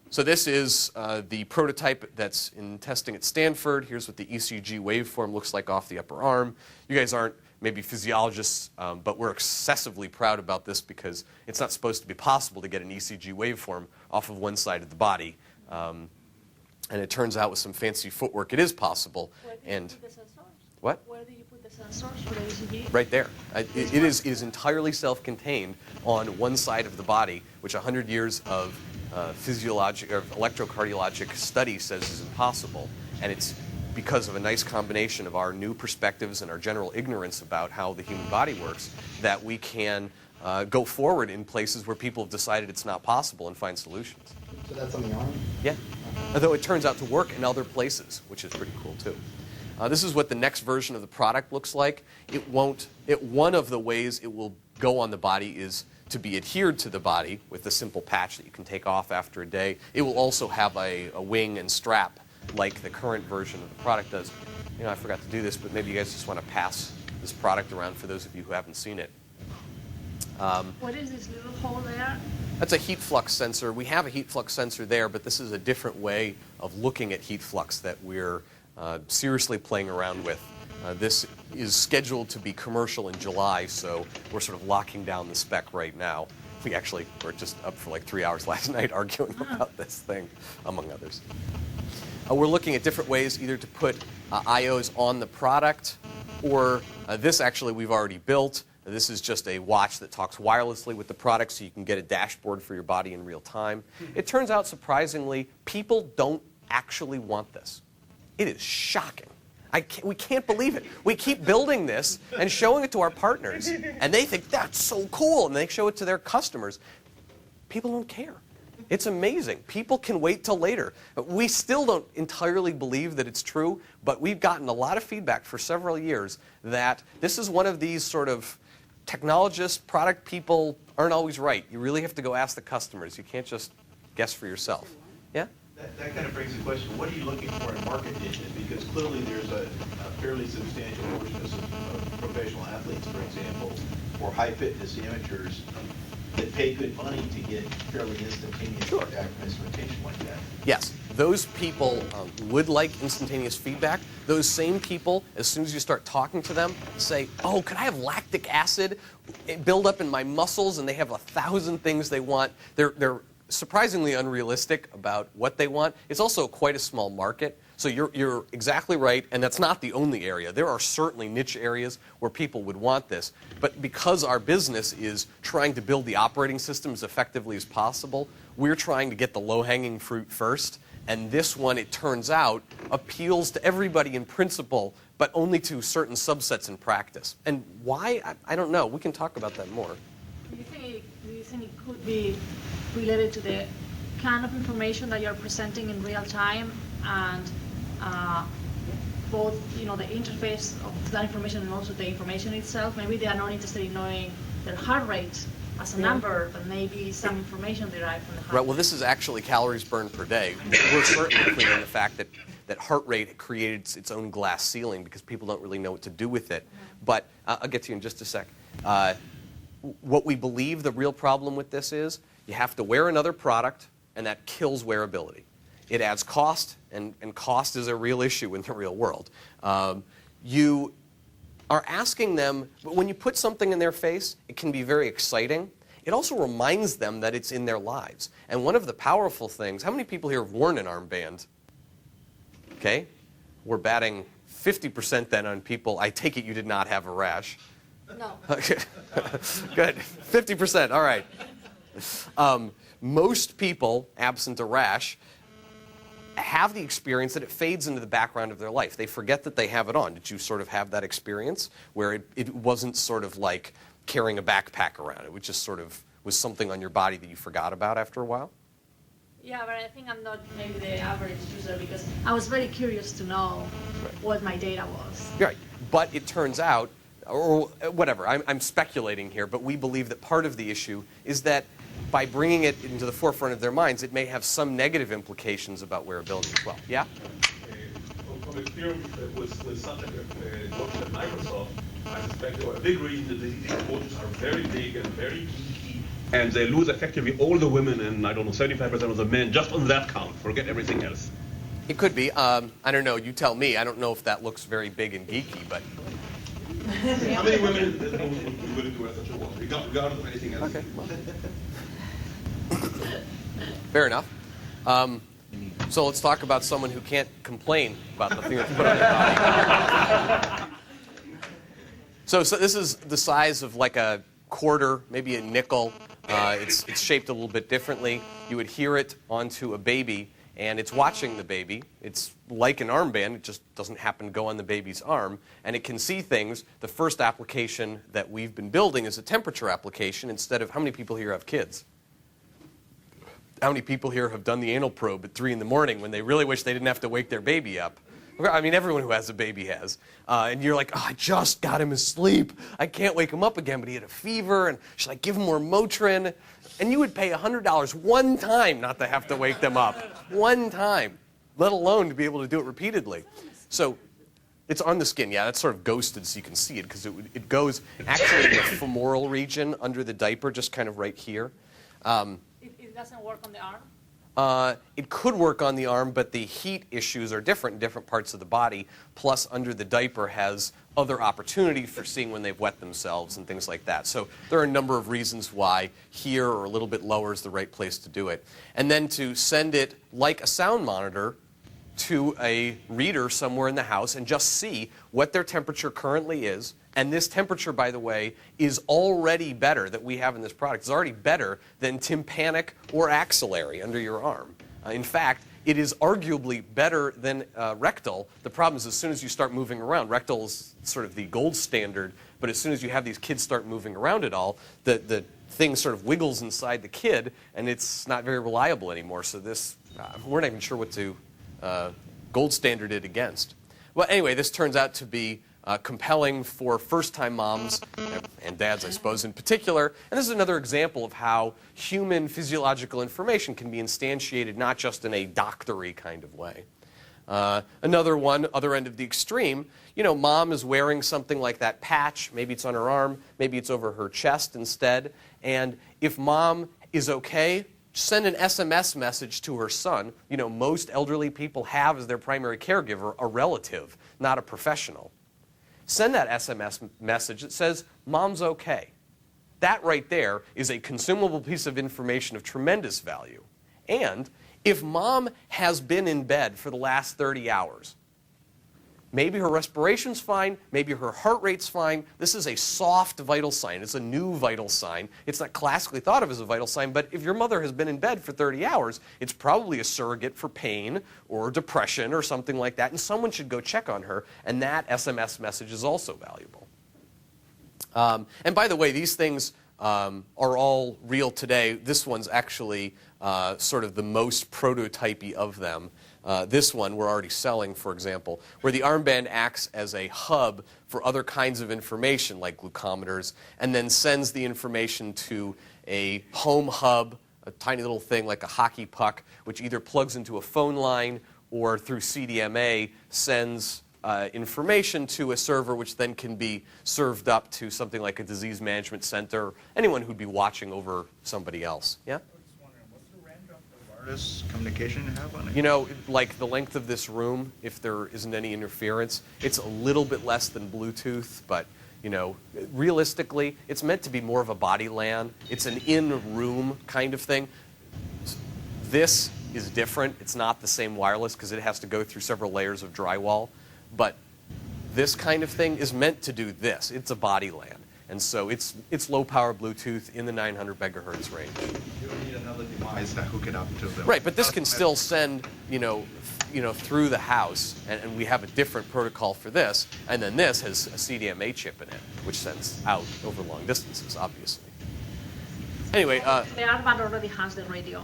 So this is the prototype that's in testing at Stanford. Here's what the ECG waveform looks like off the upper arm. You guys aren't maybe physiologists, but we're excessively proud about this because it's not supposed to be possible to get an ECG waveform off of one side of the body. And it turns out with some fancy footwork it is possible. Where do you put the sensors? What? Where do you put the sensors for the ECG? Right there. It is entirely self-contained on one side of the body, which 100 years of physiologic or electrocardiologic study says is impossible. And it's because of a nice combination of our new perspectives and our general ignorance about how the human body works that we can go forward in places where people have decided it's not possible and find solutions. So that's on the arm? Yeah. Although it turns out to work in other places, which is pretty cool too. This is what the next version of the product looks like. One of the ways it will go on the body is to be adhered to the body with a simple patch that you can take off after a day. It will also have a wing and strap like the current version of the product does. I forgot to do this, but maybe you guys just want to pass this product around for those of you who haven't seen it. What is this little hole there? That's a heat flux sensor. We have a heat flux sensor there, but this is a different way of looking at heat flux that we're seriously playing around with. This is scheduled to be commercial in July, so we're sort of locking down the spec right now. We actually were just up for like 3 hours last night arguing about this thing, among others. We're looking at different ways either to put IOs on the product, or this actually we've already built. This is just a watch that talks wirelessly with the product, so you can get a dashboard for your body in real time. It turns out, surprisingly, people don't actually want this. It is shocking. We can't believe it. We keep building this and showing it to our partners, and they think that's so cool, and they show it to their customers. People don't care. It's amazing. People can wait till later. We still don't entirely believe that it's true, but we've gotten a lot of feedback for several years that this is one of these sort of technologists, product people aren't always right. You really have to go ask the customers. You can't just guess for yourself. Yeah? That kind of brings the question, what are you looking for in market niches? Because clearly there's a fairly substantial portion of professional athletes, for example, or high fitness amateurs that pay good money to get fairly instantaneous instrumentation like that. Yes, those people would like instantaneous feedback. Those same people, as soon as you start talking to them, say, oh, could I have lactic acid build up in my muscles? And they have 1,000 things they want. They're surprisingly unrealistic about what they want. It's also quite a small market. So you're exactly right, and that's not the only area. There are certainly niche areas where people would want this. But because our business is trying to build the operating system as effectively as possible, we're trying to get the low-hanging fruit first. And this one, it turns out, appeals to everybody in principle, but only to certain subsets in practice. And why? I don't know. We can talk about that more. Do you think it could be related to the kind of information that you're presenting in real time and both, the interface of that information and also the information itself? Maybe they are not interested in knowing their heart rate as a number, but maybe some information derived from the heart rate. Right, well, this is actually calories burned per day. We're certainly clear on the fact that heart rate created its own glass ceiling because people don't really know what to do with it. But I'll get to you in just a sec. What we believe the real problem with this is, you have to wear another product, and that kills wearability. It adds cost, and cost is a real issue in the real world. You are asking them, when you put something in their face, it can be very exciting. It also reminds them that it's in their lives. And one of the powerful things, how many people here have worn an armband? Okay, we're batting 50% then on people. I take it you did not have a rash. No. Okay. Good, 50%, all right. Most people, absent a rash, have the experience that it fades into the background of their life. They forget that they have it on. Did you sort of have that experience where it wasn't sort of like carrying a backpack around? It was just sort of was something on your body that you forgot about after a while? Yeah, but I think I'm not maybe the average user because I was very curious to know what my data was. Right, but it turns out, or whatever, I'm speculating here, but we believe that part of the issue is that by bringing it into the forefront of their minds, it may have some negative implications about wearability as well. Yeah? From experience with something working at Microsoft, I suspect a big reason that these coaches are very big and very geeky, and they lose effectively all the women and, I don't know, 75% of the men just on that count. Forget everything else. It could be. I don't know. You tell me. I don't know if that looks very big and geeky, but... How many women would be willing to wear such a watch, regardless of anything else? Okay. Fair enough. So let's talk about someone who can't complain about the thing that's put on their body. So this is the size of like a quarter, maybe a nickel. It's shaped a little bit differently. You adhere it onto a baby, and it's watching the baby. It's like an armband. It just doesn't happen to go on the baby's arm, and it can see things. The first application that we've been building is a temperature application instead of, how many people here have kids? How many people here have done the anal probe at 3 in the morning when they really wish they didn't have to wake their baby up? I mean, everyone who has a baby has. And you're like, oh, I just got him asleep. I can't wake him up again, but he had a fever, and should I give him more Motrin? And you would pay $100 one time not to have to wake them up. One time, let alone to be able to do it repeatedly. So it's on the skin. Yeah, that's sort of ghosted so you can see it, because it goes actually in the femoral region under the diaper, just kind of right here. It doesn't work on the arm? It could work on the arm, but the heat issues are different in different parts of the body. Plus, under the diaper has other opportunities for seeing when they've wet themselves and things like that. So there are a number of reasons why here or a little bit lower is the right place to do it. And then to send it like a sound monitor to a reader somewhere in the house and just see what their temperature currently is. And this temperature, by the way, is already better that we have in this product. It's already better than tympanic or axillary under your arm. In fact, it is arguably better than rectal. The problem is as soon as you start moving around, rectal is sort of the gold standard, but as soon as you have these kids start moving around at all, the thing sort of wiggles inside the kid, and it's not very reliable anymore. So this, we're not even sure what to gold standard it against. Well, anyway, this turns out to be compelling for first-time moms and dads, I suppose, in particular. And this is another example of how human physiological information can be instantiated not just in a doctory kind of way. Another one, other end of the extreme, you know, mom is wearing something like that patch. Maybe it's on her arm. Maybe it's over her chest instead. And if mom is okay, send an SMS message to her son. You know, most elderly people have as their primary caregiver a relative, not a professional. Send that SMS message that says, Mom's okay. That right there is a consumable piece of information of tremendous value. And if mom has been in bed for the last 30 hours, maybe her respiration's fine, maybe her heart rate's fine. This is a soft vital sign. It's a new vital sign. It's not classically thought of as a vital sign, but if your mother has been in bed for 30 hours, it's probably a surrogate for pain or depression or something like that, and someone should go check on her, and that SMS message is also valuable. And by the way, these things are all real today. This one's actually sort of the most prototypey of them. This one we're already selling, for example, where the armband acts as a hub for other kinds of information like glucometers and then sends the information to a home hub, a tiny little thing like a hockey puck, which either plugs into a phone line or through CDMA sends information to a server which then can be served up to something like a disease management center, anyone who'd be watching over somebody else. Yeah? Wireless communication you have on it? You know, like the length of this room, if there isn't any interference, it's a little bit less than Bluetooth, but, you know, realistically, it's meant to be more of a body LAN. It's an in-room kind of thing. This is different. It's not the same wireless because it has to go through several layers of drywall, but this kind of thing is meant to do this. It's a body LAN. And so it's low-power Bluetooth in the 900 megahertz range. You don't need another device that hook it up to them. Right, but this can still send, you know, through the house, and we have a different protocol for this. And then this has a CDMA chip in it, which sends out over long distances, obviously. Anyway, the armband already has the radio.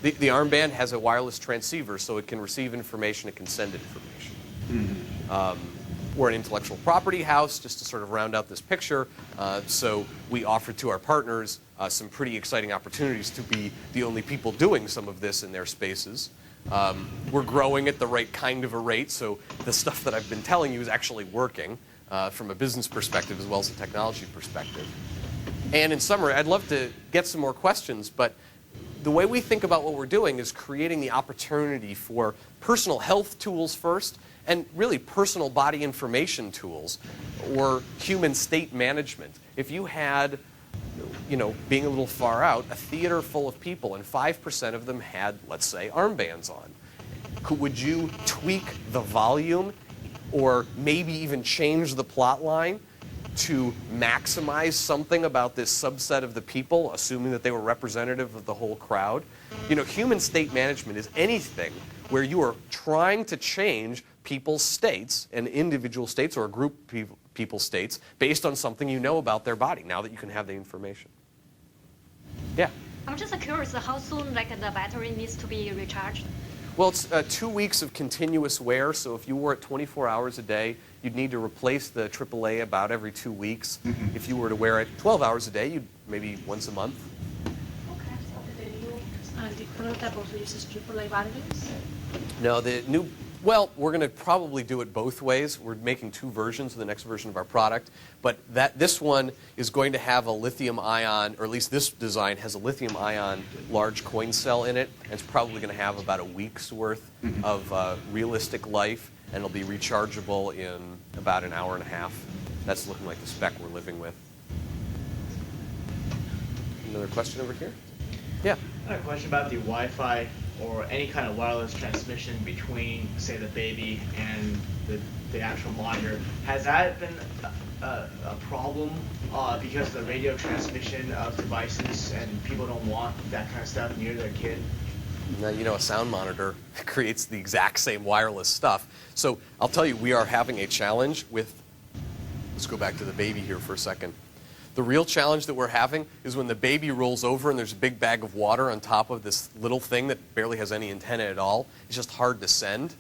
The armband has a wireless transceiver, so it can receive information, it can send information. Mm-hmm. We're an intellectual property house, just to sort of round out this picture. So we offer to our partners some pretty exciting opportunities to be the only people doing some of this in their spaces. We're growing at the right kind of a rate, so the stuff that I've been telling you is actually working from a business perspective as well as a technology perspective. And in summary, I'd love to get some more questions, but the way we think about what we're doing is creating the opportunity for personal health tools first, and really personal body information tools or human state management. If you had, you know, being a little far out, a theater full of people and 5% of them had, let's say, armbands on, would you tweak the volume or maybe even change the plot line to maximize something about this subset of the people, assuming that they were representative of the whole crowd? You know, human state management is anything where you are trying to change people's states, and individual states or a group of people's states, based on something you know about their body, now that you can have the information. Yeah? I'm just curious, how soon like the battery needs to be recharged? Well, it's 2 weeks of continuous wear, so if you wore it 24 hours a day, you'd need to replace the AAA about every 2 weeks. Mm-hmm. If you were to wear it 12 hours a day, you'd maybe once a month. Okay, so the prototype also uses AAA batteries? No, the new... Well, we're going to probably do it both ways. We're making 2 versions of the next version of our product. But this one is going to have a lithium-ion, or at least this design has a lithium-ion large coin cell in it. And it's probably going to have about a week's worth of realistic life. And it'll be rechargeable in about an hour and a half. That's looking like the spec we're living with. Another question over here? Yeah. I have a question about the Wi-Fi or any kind of wireless transmission between, say, the baby and the actual monitor. Has that been a problem because of the radio transmission of devices and people don't want that kind of stuff near their kid? Now, you know, a sound monitor creates the exact same wireless stuff. So I'll tell you, we are having a challenge with, let's go back to the baby here for a second. The real challenge that we're having is when the baby rolls over and there's a big bag of water on top of this little thing that barely has any antenna at all. It's just hard to send.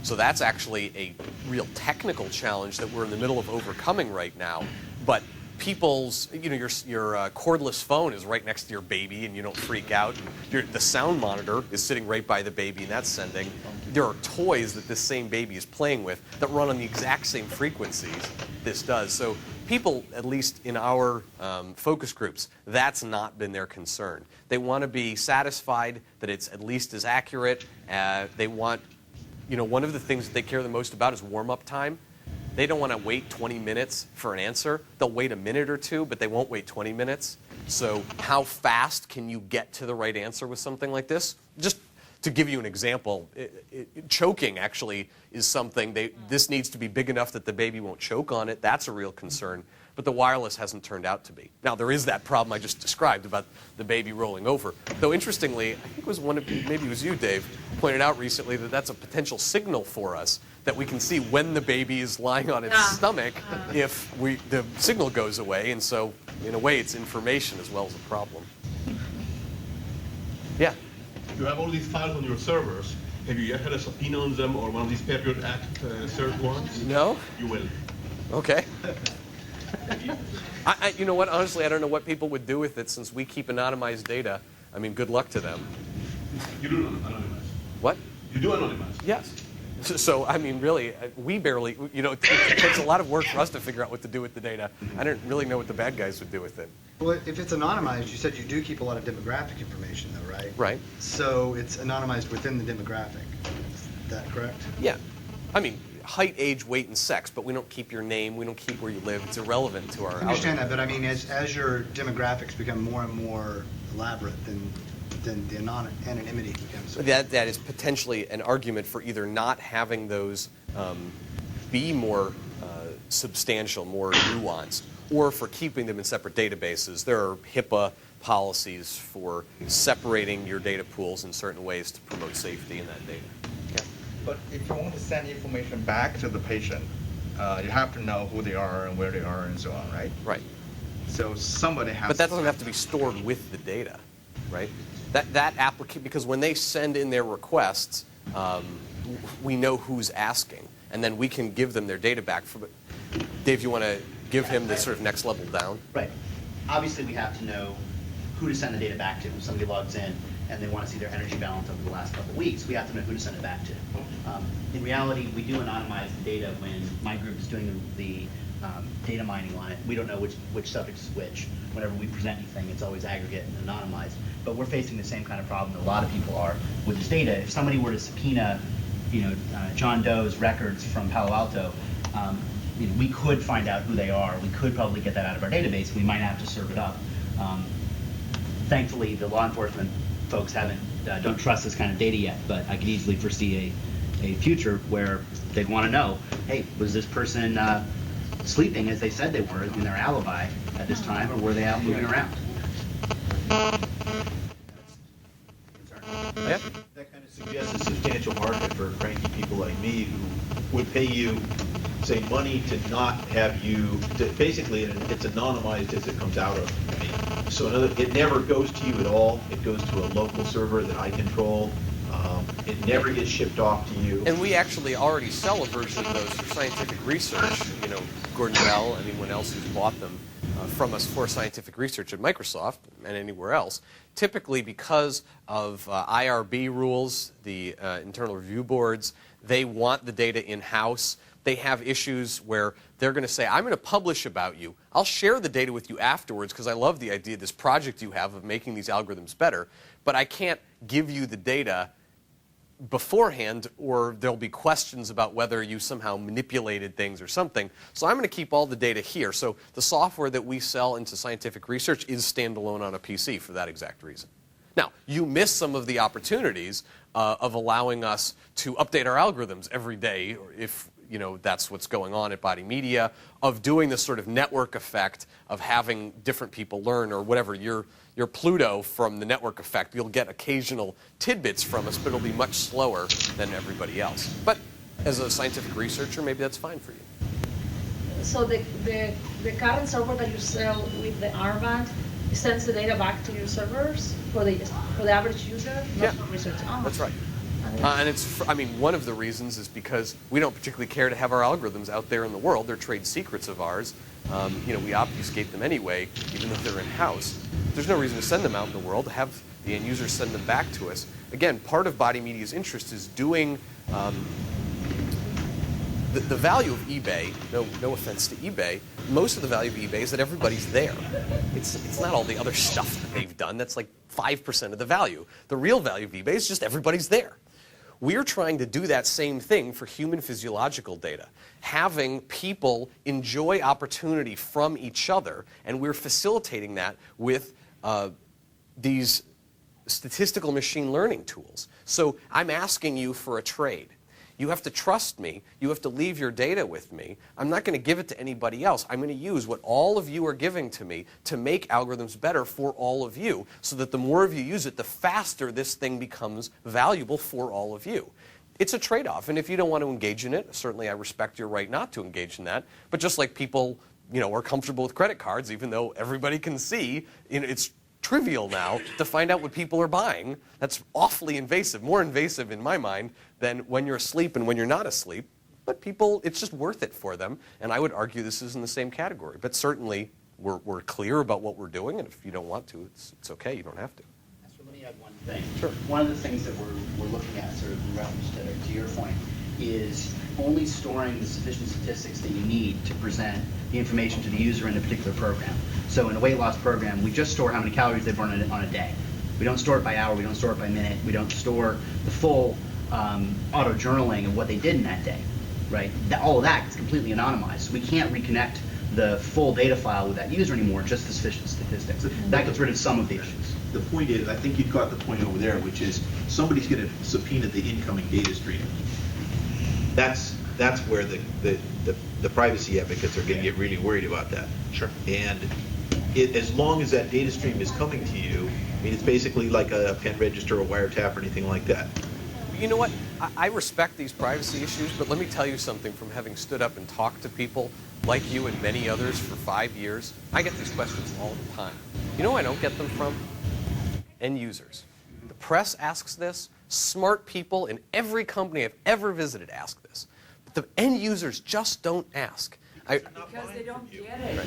So that's actually a real technical challenge that we're in the middle of overcoming right now. But people's, your cordless phone is right next to your baby and you don't freak out. The sound monitor is sitting right by the baby and that's sending. There are toys that this same baby is playing with that run on the exact same frequencies this does. So people, at least in our focus groups, that's not been their concern. They want to be satisfied that it's at least as accurate. They want, one of the things that they care the most about is warm-up time. They don't want to wait 20 minutes for an answer. They'll wait a minute or two, but they won't wait 20 minutes. So how fast can you get to the right answer with something like this? Just to give you an example, choking actually is something, this needs to be big enough that the baby won't choke on it. That's a real concern. But the wireless hasn't turned out to be. Now, there is that problem I just described about the baby rolling over. Though, interestingly, I think it was maybe it was you, Dave, pointed out recently that that's a potential signal for us that we can see when the baby is lying on its stomach if the signal goes away. And so, in a way, it's information as well as a problem. Yeah? You have all these files on your servers. Have you yet had a subpoena on them or one of these Patriot Act search warrants? No? You will. Okay. You know what? Honestly, I don't know what people would do with it since we keep anonymized data. I mean, good luck to them. You do anonymize. What? You do anonymize. Yes. So, I mean, really, we barely, it takes a lot of work for us to figure out what to do with the data. I don't really know what the bad guys would do with it. Well, if it's anonymized, you said you do keep a lot of demographic information, though, right? Right. So it's anonymized within the demographic. Is that correct? Yeah. I mean, height, age, weight, and sex, but we don't keep your name, we don't keep where you live. It's irrelevant to our I understand that, but I mean, as your demographics become more and more elaborate, then the anonymity becomes. That is potentially an argument for either not having those be more substantial, more nuanced, or for keeping them in separate databases. There are HIPAA policies for separating your data pools in certain ways to promote safety in that data. Yeah. But if you want to send information back to the patient, you have to know who they are and where they are and so on, right? Right. So somebody has. But that doesn't have to be stored with the data, right? That applicant, because when they send in their requests, we know who's asking, and then we can give them their data back. Dave, you want to give him the sort of next level down? Right. Obviously, we have to know who to send the data back to. If somebody logs in and they want to see their energy balance over the last couple of weeks, we have to know who to send it back to. In reality, we do anonymize the data when my group is doing the data mining on it. We don't know which subject is which. Whenever we present anything, it's always aggregate and anonymized. But we're facing the same kind of problem that a lot of people are with this data. If somebody were to subpoena, John Doe's records from Palo Alto, we could find out who they are. We could probably get that out of our database. We might have to serve it up. Thankfully, the law enforcement folks don't trust this kind of data yet, but I could easily foresee a future where they'd want to know, hey, was this person sleeping as they said they were in their alibi at this time, or were they out moving around? Yeah. That kind of suggests a substantial market for cranky people like me who would pay you, say, money to not have you, basically it's anonymized as it comes out of me. So it never goes to you at all. It goes to a local server that I control. It never gets shipped off to you. And we actually already sell a version of those for scientific research. Gordon Bell, anyone else who's bought them from us for scientific research at Microsoft and anywhere else. Typically, because of IRB rules, the internal review boards, they want the data in-house. They have issues where they're going to say, I'm going to publish about you. I'll share the data with you afterwards because I love the idea of this project you have of making these algorithms better, but I can't give you the data beforehand, or there'll be questions about whether you somehow manipulated things or something. So I'm going to keep all the data here. So the software that we sell into scientific research is standalone on a PC for that exact reason. Now, you miss some of the opportunities of allowing us to update our algorithms every day, or if that's what's going on at Body Media, of doing this sort of network effect of having different people learn, or whatever your Pluto from the network effect. You'll get occasional tidbits from us, but it'll be much slower than everybody else. But as a scientific researcher, maybe that's fine for you. So the current server that you sell with the R-band sends the data back to your servers for the average user, not for research. Oh. That's right. And one of the reasons is because we don't particularly care to have our algorithms out there in the world. They're trade secrets of ours. we obfuscate them anyway, even though they're in-house. There's no reason to send them out in the world, to have the end users send them back to us. Again, part of Body Media's interest is doing the value of eBay, no offense to eBay, most of the value of eBay is that everybody's there. It's not all the other stuff that they've done. That's like 5% of the value. The real value of eBay is just everybody's there. We're trying to do that same thing for human physiological data, having people enjoy opportunity from each other, and we're facilitating that with these statistical machine learning tools. So I'm asking you for a trade. You have to trust me. You have to leave your data with me. I'm not going to give it to anybody else. I'm going to use what all of you are giving to me to make algorithms better for all of you, so that the more of you use it, the faster this thing becomes valuable for all of you. It's a trade-off, and if you don't want to engage in it, certainly I respect your right not to engage in that. But just like people, are comfortable with credit cards, even though everybody can see, it's trivial now to find out what people are buying. That's awfully invasive, more invasive in my mind than when you're asleep and when you're not asleep. But people, it's just worth it for them. And I would argue this is in the same category. But certainly, we're clear about what we're doing, and if you don't want to, it's okay. You don't have to. So let me add one thing. Sure. One of the things that we're looking at, sort of in reference to your point, is only storing the sufficient statistics that you need to present the information to the user in a particular program. So in a weight loss program, we just store how many calories they burn on a day. We don't store it by hour, we don't store it by minute, we don't store the full auto-journaling of what they did in that day, right? All of that is completely anonymized. So we can't reconnect the full data file with that user anymore, just the sufficient statistics. That gets rid of some of the issues. The point is, I think you've got the point over there, which is somebody's going to subpoena the incoming data stream. That's where the privacy advocates are going to get really worried about that. Sure. And as long as that data stream is coming to you, I mean, it's basically like a pen register or wiretap or anything like that. You know what? I respect these privacy issues, but let me tell you something from having stood up and talked to people like you and many others for 5 years. I get these questions all the time. You know where I don't get them from? End users. The press asks this. Smart people in every company I've ever visited ask this. But the end users just don't ask. Because they don't get it.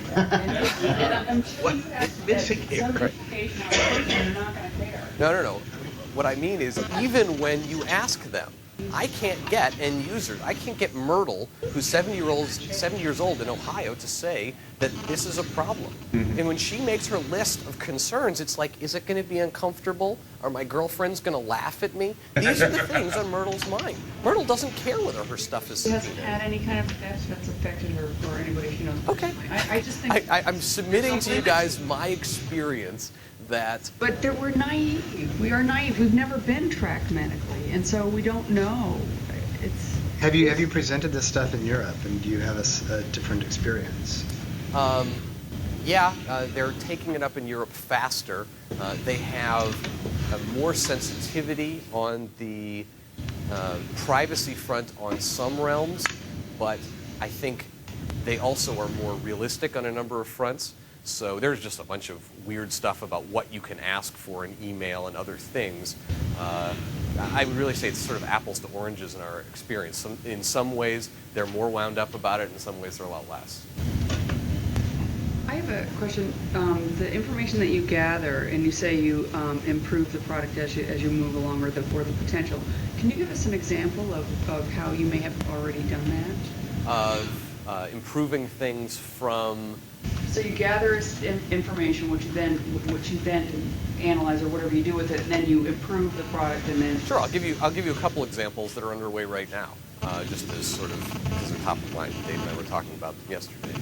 No. What I mean is, even when you ask them, I can't get end users. I can't get Myrtle, who's 70 years old in Ohio, to say that this is a problem. Mm-hmm. And when she makes her list of concerns, it's like, is it going to be uncomfortable? Are my girlfriends going to laugh at me? These are the things on Myrtle's mind. Myrtle doesn't care whether her stuff is. She hasn't had any kind of test that's affected her or anybody she knows. Okay. I just think. I'm submitting to you guys my experience. But we're naive. We are naive. We've never been tracked medically, and so we don't know. Have you presented this stuff in Europe, and do you have a different experience? Yeah, they're taking it up in Europe faster. They have more sensitivity on the privacy front on some realms, but I think they also are more realistic on a number of fronts. So there's just a bunch of weird stuff about what you can ask for in email and other things. I would really say it's sort of apples to oranges in our experience. In some ways, they're more wound up about it. In some ways, they're a lot less. I have a question. The information that you gather, and you say you improve the product as you move along, or the potential. Can you give us an example of how you may have already done that? Improving things from. So you gather information, which you then analyze, or whatever you do with it, and then you improve the product, and then. Sure, I'll give you a couple examples that are underway right now, just as sort of because they're top of mind. Dave and I were talking about them yesterday.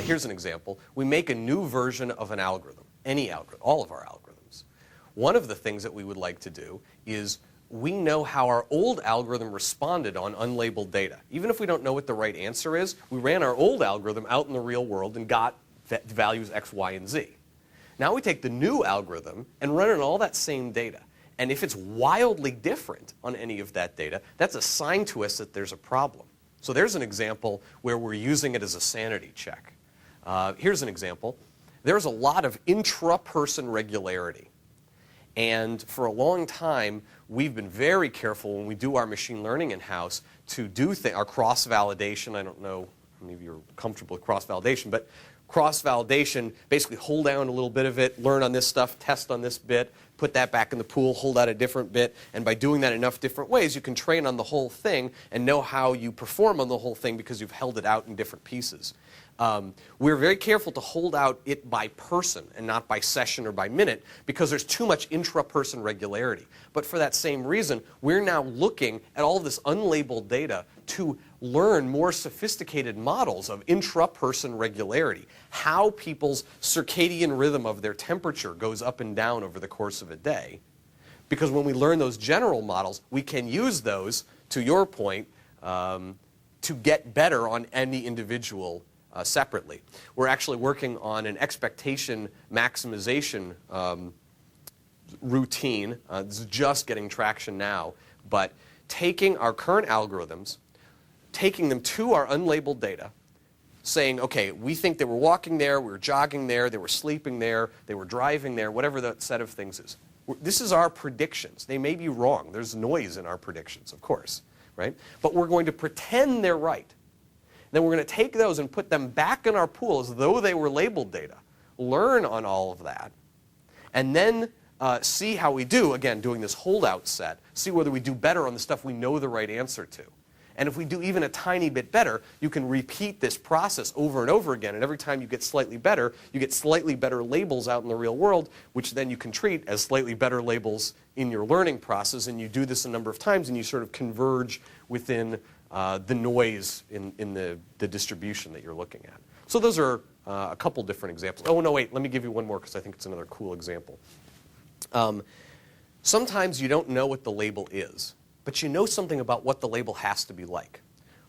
Here's an example: we make a new version of an algorithm, any algorithm, all of our algorithms. One of the things that we would like to do is. We know how our old algorithm responded on unlabeled data. Even if we don't know what the right answer is, we ran our old algorithm out in the real world and got values X, Y, and Z. Now we take the new algorithm and run it on all that same data. And if it's wildly different on any of that data, that's a sign to us that there's a problem. So there's an example where we're using it as a sanity check. Here's an example. There's a lot of intra-person regularity. And for a long time, we've been very careful when we do our machine learning in-house to do our cross-validation. I don't know how many of you are comfortable with cross-validation, but Cross-validation, basically hold down a little bit of it, learn on this stuff, test on this bit, put that back in the pool, hold out a different bit, and by doing that enough different ways, you can train on the whole thing and know how you perform on the whole thing because you've held it out in different pieces. We're very careful to hold out it by person and not by session or by minute because there's too much intra-person regularity. But for that same reason, we're now looking at all of this unlabeled data to learn more sophisticated models of intra-person regularity, how people's circadian rhythm of their temperature goes up and down over the course of a day. Because when we learn those general models, we can use those, to your point, to get better on any individual separately. We're actually working on an expectation maximization routine. This is just getting traction now, but taking our current algorithms, taking them to our unlabeled data, saying, okay, we think they were walking there, we were jogging there, they were sleeping there, they were driving there, whatever that set of things is. This is our predictions. They may be wrong. There's noise in our predictions, of course, right? But we're going to pretend they're right. Then we're going to take those and put them back in our pool as though they were labeled data, learn on all of that, and then see how we do, again, doing this holdout set, see whether we do better on the stuff we know the right answer to. And if we do even a tiny bit better, you can repeat this process over and over again. And every time you get slightly better labels out in the real world, which then you can treat as slightly better labels in your learning process. And you do this a number of times, and you sort of converge within the noise in the distribution that you're looking at. So those are a couple different examples. Oh, no, wait, let me give you one more because I think it's another cool example. Sometimes you don't know what the label is, but you know something about what the label has to be like.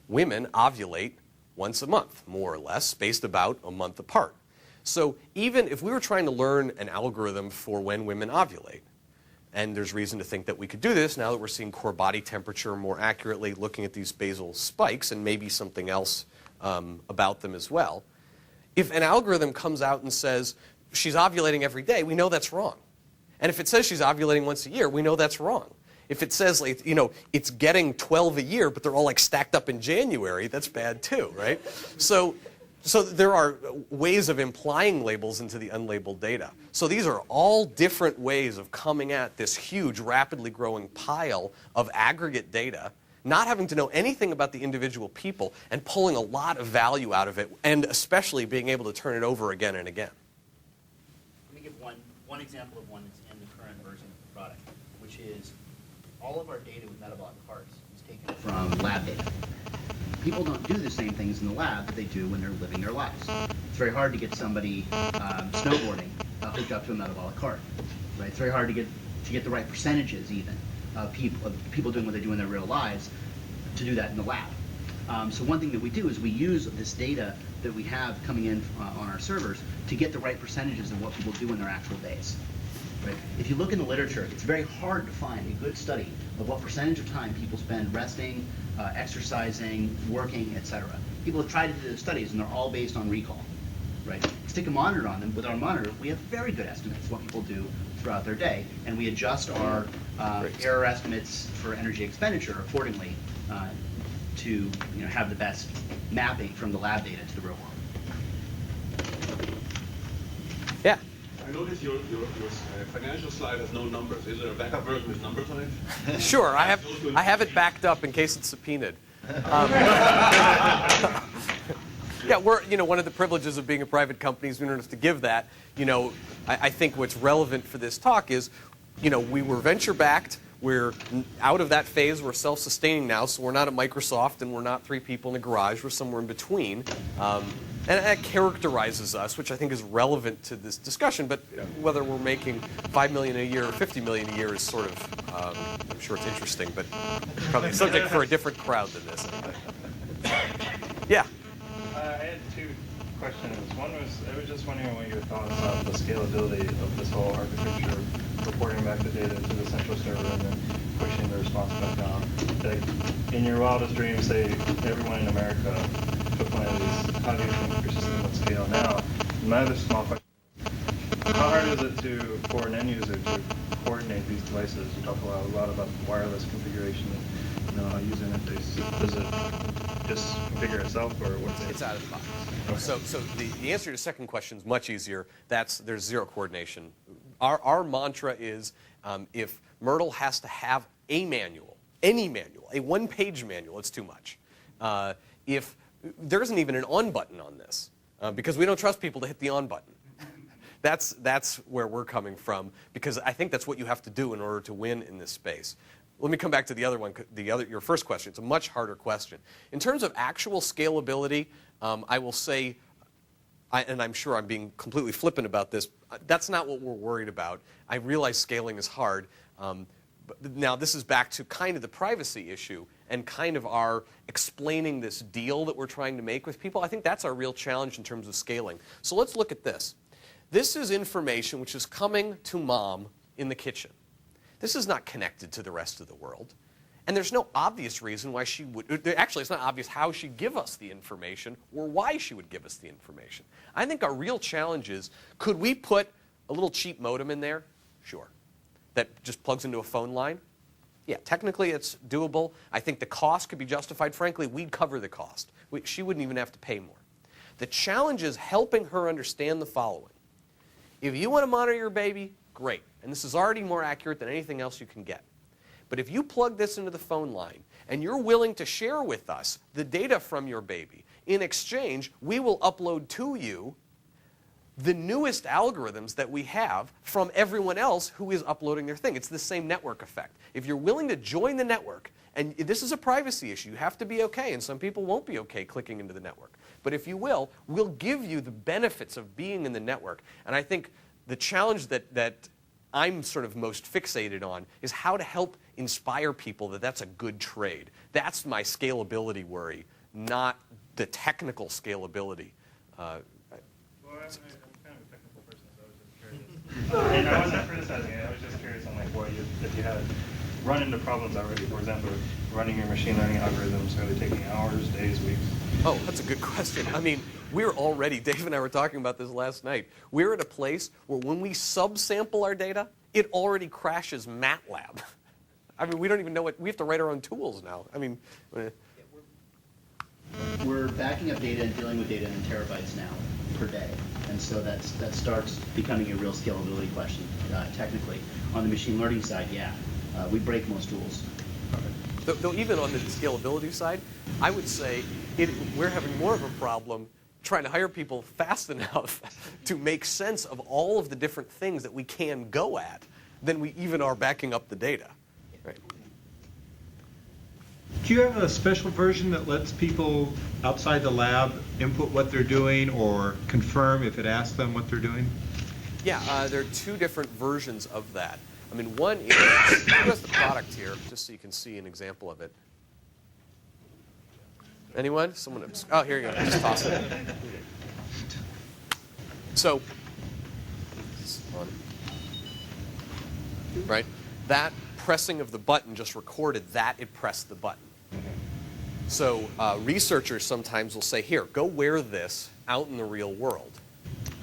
Women ovulate once a month, more or less, spaced about a month apart. So even if we were trying to learn an algorithm for when women ovulate, and there's reason to think that we could do this now that we're seeing core body temperature more accurately, looking at these basal spikes, and maybe something else about them as well. If an algorithm comes out and says she's ovulating every day, we know that's wrong. And if it says she's ovulating once a year, we know that's wrong. If it says, like, you know, it's getting 12 a year, but they're all like stacked up in January, that's bad too, right? So there are ways of implying labels into the unlabeled data. So these are all different ways of coming at this huge, rapidly growing pile of aggregate data, not having to know anything about the individual people, and pulling a lot of value out of it, and especially being able to turn it over again and again. Let me give one example of one that's in the current version of the product, which is all of our data with metabolic parts is taken from lab data. People don't do the same things in the lab that they do when they're living their lives. It's very hard to get somebody snowboarding hooked up to a metabolic cart, right? It's very hard to get the right percentages even of people doing what they do in their real lives to do that in the lab. So one thing that we do is we use this data that we have coming in on our servers to get the right percentages of what people do in their actual days. Right? If you look in the literature, it's very hard to find a good study of what percentage of time people spend resting, exercising, working, etc. People have tried to do the studies, and they're all based on recall. Right? Stick a monitor on them. With our monitor, we have very good estimates of what people do throughout their day, and we adjust our error estimates for energy expenditure accordingly to have the best mapping from the lab data to the real world. Yeah. I noticed your financial slide has no numbers. Is there a backup version with numbers on it? Sure, I have it backed up in case it's subpoenaed. Yeah, one of the privileges of being a private company is we don't have to give that. I think what's relevant for this talk is, we were venture backed. We're out of that phase. We're self-sustaining now, so we're not at Microsoft and we're not 3 people in a garage. We're somewhere in between. And that characterizes us, which I think is relevant to this discussion. But whether we're making $5 million a year or $50 million a year is sort of, I'm sure it's interesting, but probably a subject for a different crowd than this. Yeah. I had 2 questions. One was, I was just wondering what your thoughts on the scalability of this whole architecture, reporting back the data to the central server and then pushing the response back down. Like, in your wildest dreams, say everyone in America took one of these, how do you think your system would scale now? My other small question is, how hard is it for an end user to coordinate these devices? You talk a lot about wireless configuration and user interface. Does it just configure itself, or what's it? It's out of the box. Okay. So the answer to the second question is much easier. There's zero coordination. Our mantra is if Myrtle has to have a manual, any manual, a one-page manual, it's too much. If there isn't even an on button on this, because we don't trust people to hit the on button. That's where we're coming from, because I think that's what you have to do in order to win in this space. Let me come back to the other one, your first question. It's a much harder question. In terms of actual scalability, I will say, and I'm sure I'm being completely flippant about this, that's not what we're worried about. I realize scaling is hard. But now this is back to kind of the privacy issue and kind of our explaining this deal that we're trying to make with people. I think that's our real challenge in terms of scaling. So let's look at this. This is information which is coming to mom in the kitchen. This is not connected to the rest of the world. And there's no obvious reason why she would, actually it's not obvious how she'd give us the information or why she would give us the information. I think our real challenge is, could we put a little cheap modem in there? Sure. That just plugs into a phone line? Yeah, technically it's doable. I think the cost could be justified. Frankly, we'd cover the cost. She wouldn't even have to pay more. The challenge is helping her understand the following. If you want to monitor your baby, great. And this is already more accurate than anything else you can get. But if you plug this into the phone line and you're willing to share with us the data from your baby, in exchange, we will upload to you the newest algorithms that we have from everyone else who is uploading their thing. It's the same network effect. If you're willing to join the network, and this is a privacy issue, you have to be okay, and some people won't be okay clicking into the network. But if you will, we'll give you the benefits of being in the network. And I think the challenge that I'm sort of most fixated on is how to help inspire people that that's a good trade. That's my scalability worry, not the technical scalability. I'm kind of a technical person, so I was just curious. And I wasn't criticizing it. I was just curious on if you had run into problems already. For example, running your machine learning algorithms, are they taking hours, days, weeks? Oh, that's a good question. I mean, we're already, Dave and I were talking about this last night, we're at a place where when we subsample our data, it already crashes MATLAB. I mean, we don't even know what, we have to write our own tools now. I mean, we're backing up data and dealing with data in terabytes now per day. And so that starts becoming a real scalability question, technically. On the machine learning side, yeah, we break most tools. Though even on the scalability side, I would say we're having more of a problem trying to hire people fast enough to make sense of all of the different things that we can go at than we even are backing up the data. Right. Do you have a special version that lets people outside the lab input what they're doing or confirm if it asks them what they're doing? Yeah, there are two different versions of that. I mean, one is, who has the product here, just so you can see an example of it. Anyone? Someone? Oh, here you go. Just toss it. So, right? That pressing of the button just recorded that it pressed the button. So researchers sometimes will say, here, go wear this out in the real world.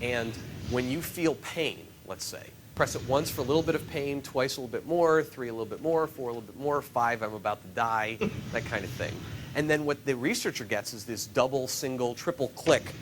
And when you feel pain, let's say, press it once for a little bit of pain, twice a little bit more, 3 a little bit more, 4 a little bit more, 5 I'm about to die, that kind of thing. And then what the researcher gets is this double, single, triple click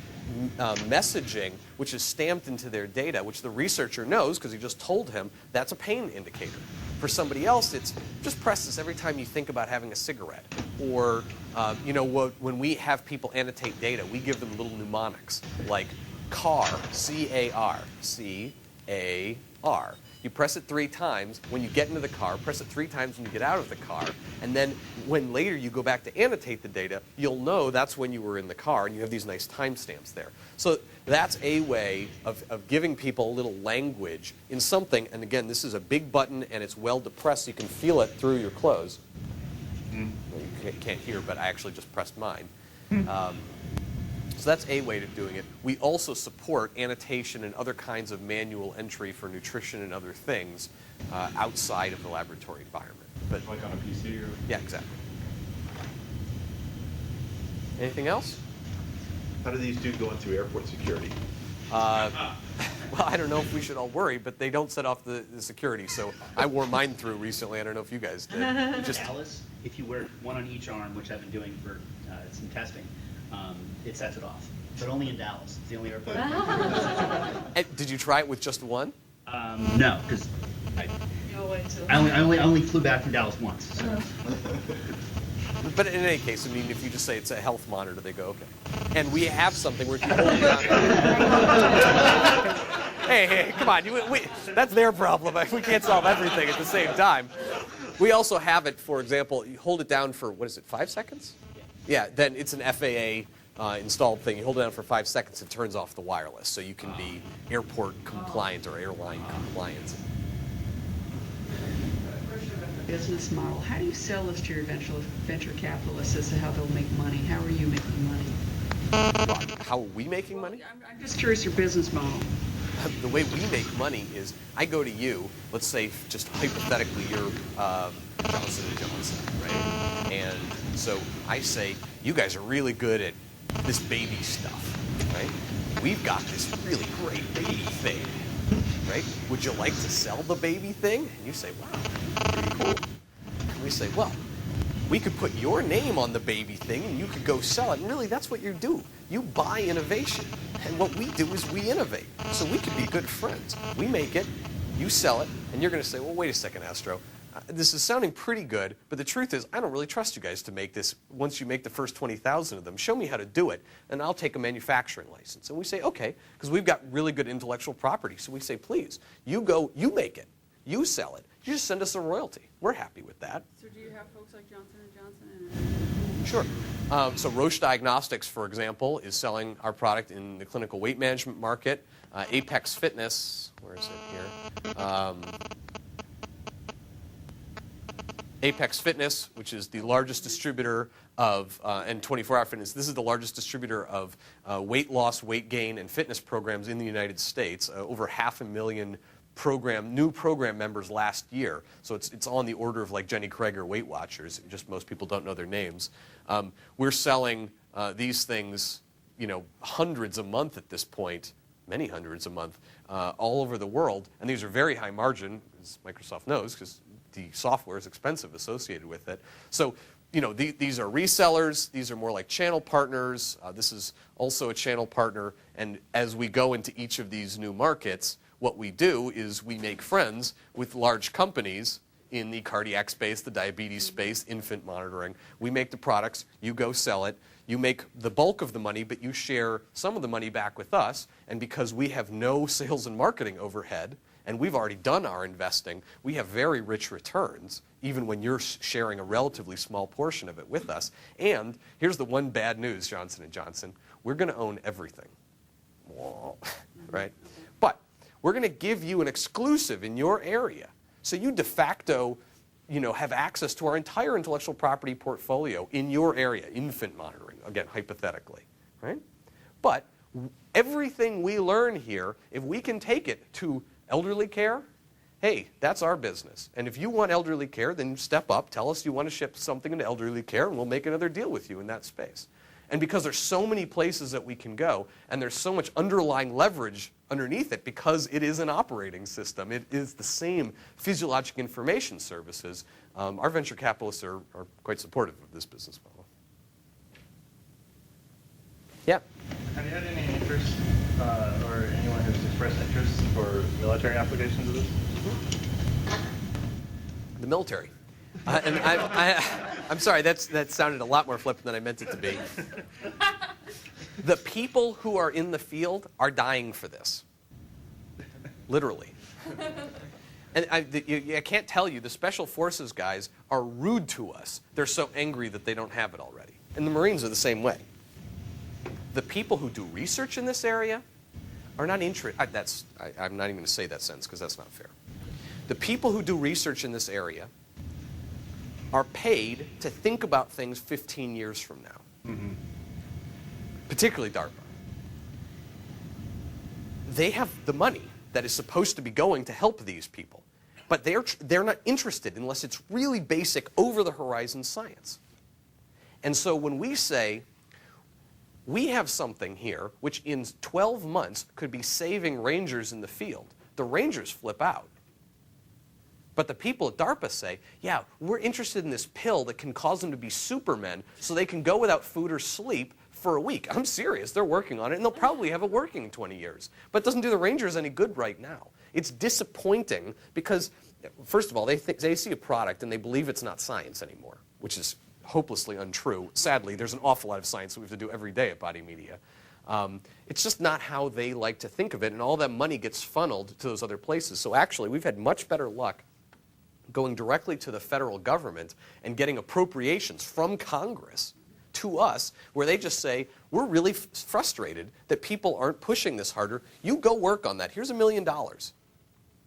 messaging, which is stamped into their data, which the researcher knows because he just told him that's a pain indicator. For somebody else, it's just press this every time you think about having a cigarette. Or, when we have people annotate data, we give them little mnemonics like CAR, C-A-R, C-A-R. You press it 3 times when you get into the car, press it 3 times when you get out of the car, and then when later you go back to annotate the data, you'll know that's when you were in the car, and you have these nice timestamps there. So that's a way of giving people a little language in something, and again, this is a big button, and it's well depressed, so you can feel it through your clothes. Well, you can't hear, but I actually just pressed mine. So that's a way of doing it. We also support annotation and other kinds of manual entry for nutrition and other things outside of the laboratory environment. But like on a PC? Or? Yeah, exactly. Anything else? How do these do going through airport security? Well, I don't know if we should all worry, but they don't set off the security. So I wore mine through recently. I don't know if you guys did. Dallas, if you wear one on each arm, which I've been doing for some testing, it sets it off. But only in Dallas. It's the only airport. Did you try it with just one? No, because I only flew back from Dallas once. So. But in any case, I mean, if you just say it's a health monitor, they go, okay. And we have something where if you hold it on. Hey, come on. That's their problem. We can't solve everything at the same time. We also have it, for example, you hold it down for, 5 seconds? Yeah, then it's an FAA installed thing. You hold it down for 5 seconds, it turns off the wireless, so you can be airport compliant or airline compliant. Business model. How do you sell this to your venture capitalists as to how they'll make money? How are you making money? How are we making money? I'm just curious your business model. The way we make money is I go to you, let's say just hypothetically you're Johnson & Johnson, right? And so I say, you guys are really good at this baby stuff, right? We've got this really great baby thing, right? Would you like to sell the baby thing? And you say, wow, pretty cool. And we say, well, we could put your name on the baby thing and you could go sell it. And really, that's what you do. You buy innovation. And what we do is we innovate. So we could be good friends. We make it, you sell it, and you're going to say, well, wait a second, Astro. This is sounding pretty good, but the truth is I don't really trust you guys to make this. Once you make the first 20,000 of them, show me how to do it, and I'll take a manufacturing license. And we say, okay, because we've got really good intellectual property. So we say, please, you go, you make it, you sell it. You just send us a royalty. We're happy with that. So do you have folks like Johnson & Johnson? Sure. So Roche Diagnostics, for example, is selling our product in the clinical weight management market. Apex Fitness, where is it here? Apex Fitness, which is the largest distributor of, and 24-Hour Fitness, this is the largest distributor of weight loss, weight gain, and fitness programs in the United States. Over 500,000 new program members last year. So it's on the order of like Jenny Craig or Weight Watchers. Just most people don't know their names. We're selling these things, hundreds a month at this point, many hundreds a month, all over the world. And these are very high margin, as Microsoft knows, because the software is expensive associated with it. So, these are resellers. These are more like channel partners. This is also a channel partner. And as we go into each of these new markets, what we do is we make friends with large companies in the cardiac space, the diabetes space, infant monitoring. We make the products. You go sell it. You make the bulk of the money, but you share some of the money back with us. And because we have no sales and marketing overhead, and we've already done our investing, we have very rich returns, even when you're sharing a relatively small portion of it with us. And here's the one bad news, Johnson & Johnson. We're going to own everything, right? But we're going to give you an exclusive in your area. So you de facto, have access to our entire intellectual property portfolio in your area, infant monitoring, again, hypothetically, right? But everything we learn here, if we can take it to elderly care, hey, that's our business. And if you want elderly care, then step up, tell us you want to ship something into elderly care, and we'll make another deal with you in that space. And because there's so many places that we can go, and there's so much underlying leverage underneath it because it is an operating system, it is the same physiologic information services, our venture capitalists are quite supportive of this business model. Yeah? Have you had any interest or anyone who's expressed interest for military applications of this? The military. And I'm sorry, that sounded a lot more flippant than I meant it to be. The people who are in the field are dying for this. Literally. And I can't tell you, the Special Forces guys are rude to us. They're so angry that they don't have it already. And the Marines are the same way. The people who do research in this area are not interested. I'm not even going to say that sentence because that's not fair. The people who do research in this area are paid to think about things 15 years from now. Mm-hmm. Particularly DARPA. They have the money that is supposed to be going to help these people. But they're not interested unless it's really basic, over-the-horizon science. And so when we say, we have something here which in 12 months could be saving rangers in the field. The rangers flip out. But the people at DARPA say, yeah, we're interested in this pill that can cause them to be supermen so they can go without food or sleep for a week. I'm serious. They're working on it, and they'll probably have it working in 20 years. But it doesn't do the rangers any good right now. It's disappointing because, first of all, they see a product and they believe it's not science anymore, which is hopelessly untrue. Sadly, there's an awful lot of science that we have to do every day at Body Media. It's just not how they like to think of it, and all that money gets funneled to those other places. So actually, we've had much better luck going directly to the federal government and getting appropriations from Congress to us, where they just say, we're really frustrated that people aren't pushing this harder. You go work on that. Here's $1 million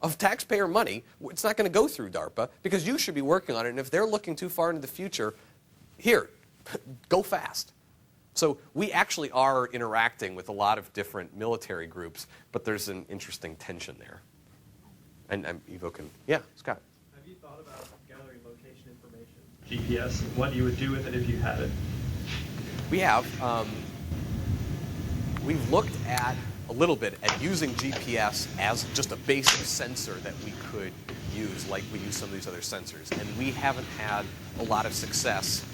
of taxpayer money. It's not going to go through DARPA because you should be working on it, and if they're looking too far into the future, here, go fast. So we actually are interacting with a lot of different military groups, but there's an interesting tension there. And Evo can, yeah, Scott. Have you thought about gathering location information, GPS, and what you would do with it if you had it? We have. We've looked at a little bit at using GPS as just a basic sensor that we could use, like we use some of these other sensors. And we haven't had a lot of success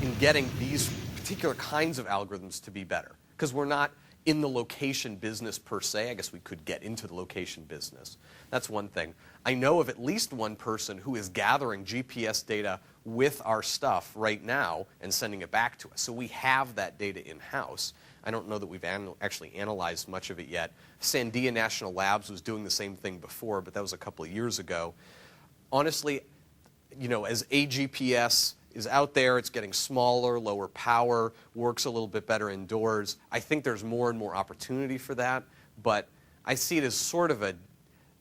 in getting these particular kinds of algorithms to be better, because we're not in the location business per se. I guess we could get into the location business. That's one thing. I know of at least one person who is gathering GPS data with our stuff right now and sending it back to us. So we have that data in-house. I don't know that we've actually analyzed much of it yet. Sandia National Labs was doing the same thing before, but that was a couple of years ago. Honestly, you know, as a GPS is out there, it's getting smaller, lower power, works a little bit better indoors. I think there's more and more opportunity for that, but I see it as sort of a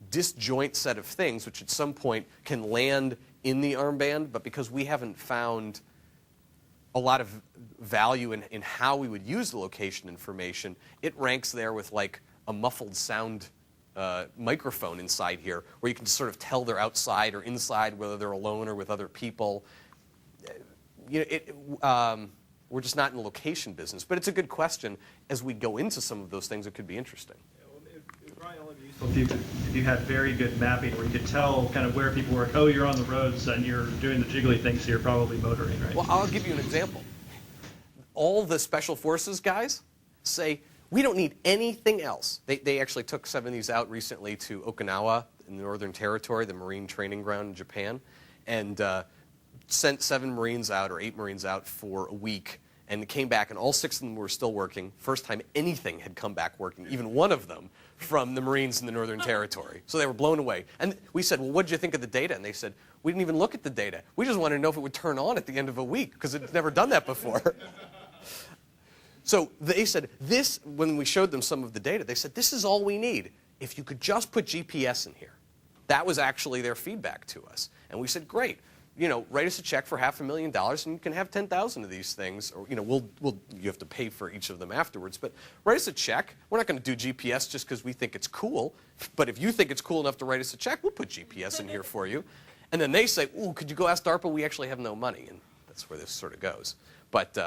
disjoint set of things which at some point can land in the armband, but because we haven't found a lot of value in how we would use the location information, it ranks there with like a muffled sound microphone inside here, where you can sort of tell they're outside or inside, whether they're alone or with other people. You know, we're just not in the location business, but it's a good question. As we go into some of those things, it could be interesting. Yeah, well, it would probably only be useful if you had very good mapping, where you could tell kind of where people were. Oh, you're on the roads and you're doing the jiggly thing, so you're probably motoring, right? Well, I'll give you an example. All the Special Forces guys say, we don't need anything else. They actually took 7 of these out recently to Okinawa in the Northern Territory, the Marine training ground in Japan, and sent 7 Marines out or 8 Marines out for a week, and came back, and all 6 of them were still working. First time anything had come back working, even one of them, from the Marines in the Northern Territory. So they were blown away. And we said, well, what did you think of the data? And they said, we didn't even look at the data. We just wanted to know if it would turn on at the end of a week, because it's never done that before. So they said, this, when we showed them some of the data, they said, this is all we need. If you could just put GPS in here. That was actually their feedback to us. And we said, great. You know, write us a check for $500,000 and you can have 10,000 of these things. Or, you know, you have to pay for each of them afterwards. But write us a check. We're not going to do GPS just because we think it's cool. But if you think it's cool enough to write us a check, we'll put GPS in here for you. And then they say, ooh, could you go ask DARPA? We actually have no money. And that's where this sort of goes. But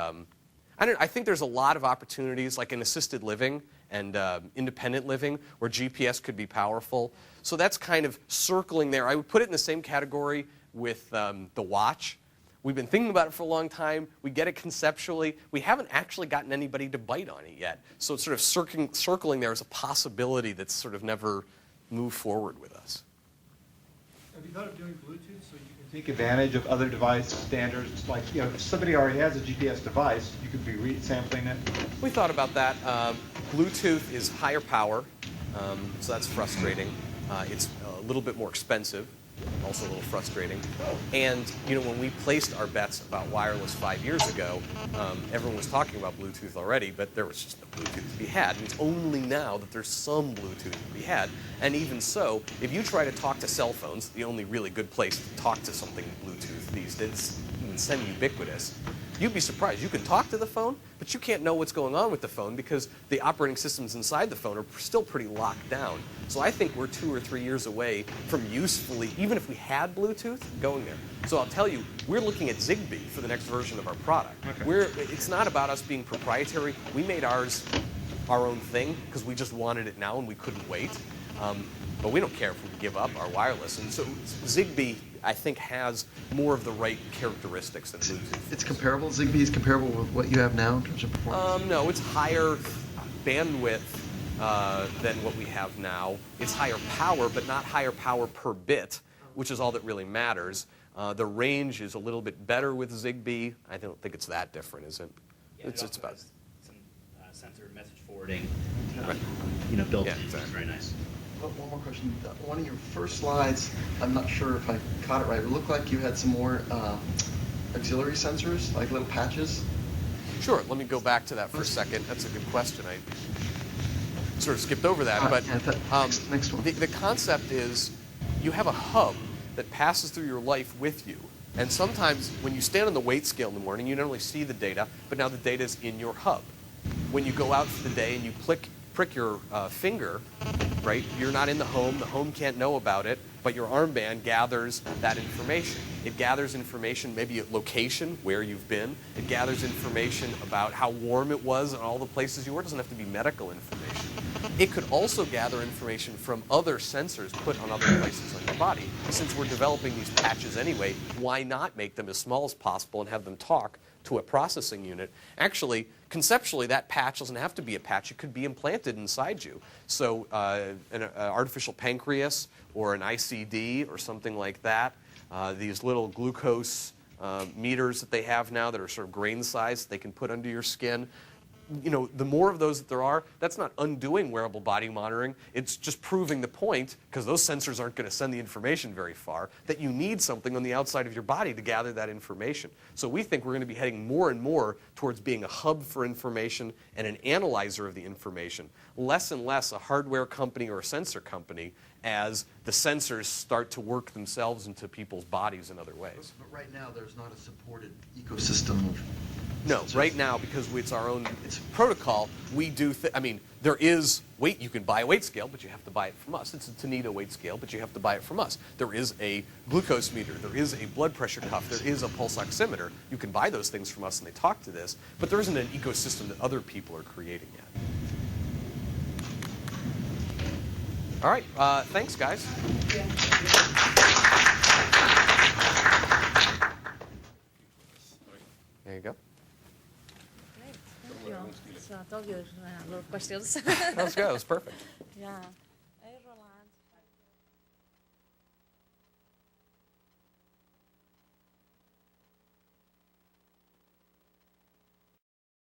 I think there's a lot of opportunities, like in assisted living and independent living, where GPS could be powerful. So that's kind of circling there. I would put it in the same category with the watch. We've been thinking about it for a long time. We get it conceptually. We haven't actually gotten anybody to bite on it yet. So it's sort of circling there as a possibility that's sort of never moved forward with us. Have you thought of doing Bluetooth so you can take advantage of other device standards? Like, you know, if somebody already has a GPS device, you could be resampling it. We thought about that. Bluetooth is higher power, so that's frustrating. It's a little bit more expensive, also a little frustrating. And, you know, when we placed our bets about wireless 5 years ago, everyone was talking about Bluetooth already, but there was just no Bluetooth to be had. And it's only now that there's some Bluetooth to be had. And even so, if you try to talk to cell phones, the only really good place to talk to something Bluetooth these days, it's semi-ubiquitous. you'd be surprised. You can talk to the phone, but you can't know what's going on with the phone because the operating systems inside the phone are still pretty locked down. So I think we're 2 or 3 years away from usefully, even if we had Bluetooth, going there. So I'll tell you, we're looking at Zigbee for the next version of our product. Okay. It's not about us being proprietary. We made ours our own thing because we just wanted it now and we couldn't wait. But we don't care if we give up our wireless. And so Zigbee, I think, has more of the right characteristics than Bluetooth. It's comparable? Zigbee is comparable with what you have now in terms of performance? No, it's higher bandwidth than what we have now. It's higher power, but not higher power per bit, which is all that really matters. The range is a little bit better with Zigbee. I don't think it's that different, is it? Yeah, it's about some sensor message forwarding, right. Built in. Exactly. It's very nice. One more question. One of your first slides, I'm not sure if I caught it right, it looked like you had some more auxiliary sensors, like little patches. Sure. Let me go back to that for a second. That's a good question. I sort of skipped over that. But next one. The concept is you have a hub that passes through your life with you. And sometimes when you stand on the weight scale in the morning, you not only see the data, but now the data is in your hub. When you go out for the day and you prick your finger, right? You're not in the home can't know about it, but your armband gathers that information. It gathers information, maybe a location, where you've been. It gathers information about how warm it was and all the places you were. It doesn't have to be medical information. It could also gather information from other sensors put on other places on your body. Since we're developing these patches anyway, why not make them as small as possible and have them talk to a processing unit? Actually, conceptually, that patch doesn't have to be a patch. It could be implanted inside you. So an artificial pancreas or an ICD or something like that, these little glucose meters that they have now that are sort of grain sized, they can put under your skin. The more of those that there are, that's not undoing wearable body monitoring. It's just proving the point, because those sensors aren't going to send the information very far, that you need something on the outside of your body to gather that information. So we think we're going to be heading more and more towards being a hub for information and an analyzer of the information, less and less a hardware company or a sensor company as the sensors start to work themselves into people's bodies in other ways. But right now, there's not a supported ecosystem of No, right now, because it's our own protocol, we do, there is weight, you can buy a weight scale, but you have to buy it from us. It's a Tanita weight scale, but you have to buy it from us. There is a glucose meter, there is a blood pressure cuff, there is a pulse oximeter. You can buy those things from us and they talk to this, but there isn't an ecosystem that other people are creating yet. All right, thanks, guys. There you go. Thank you. So I told you a lot of questions. That was good. That was perfect. Yeah.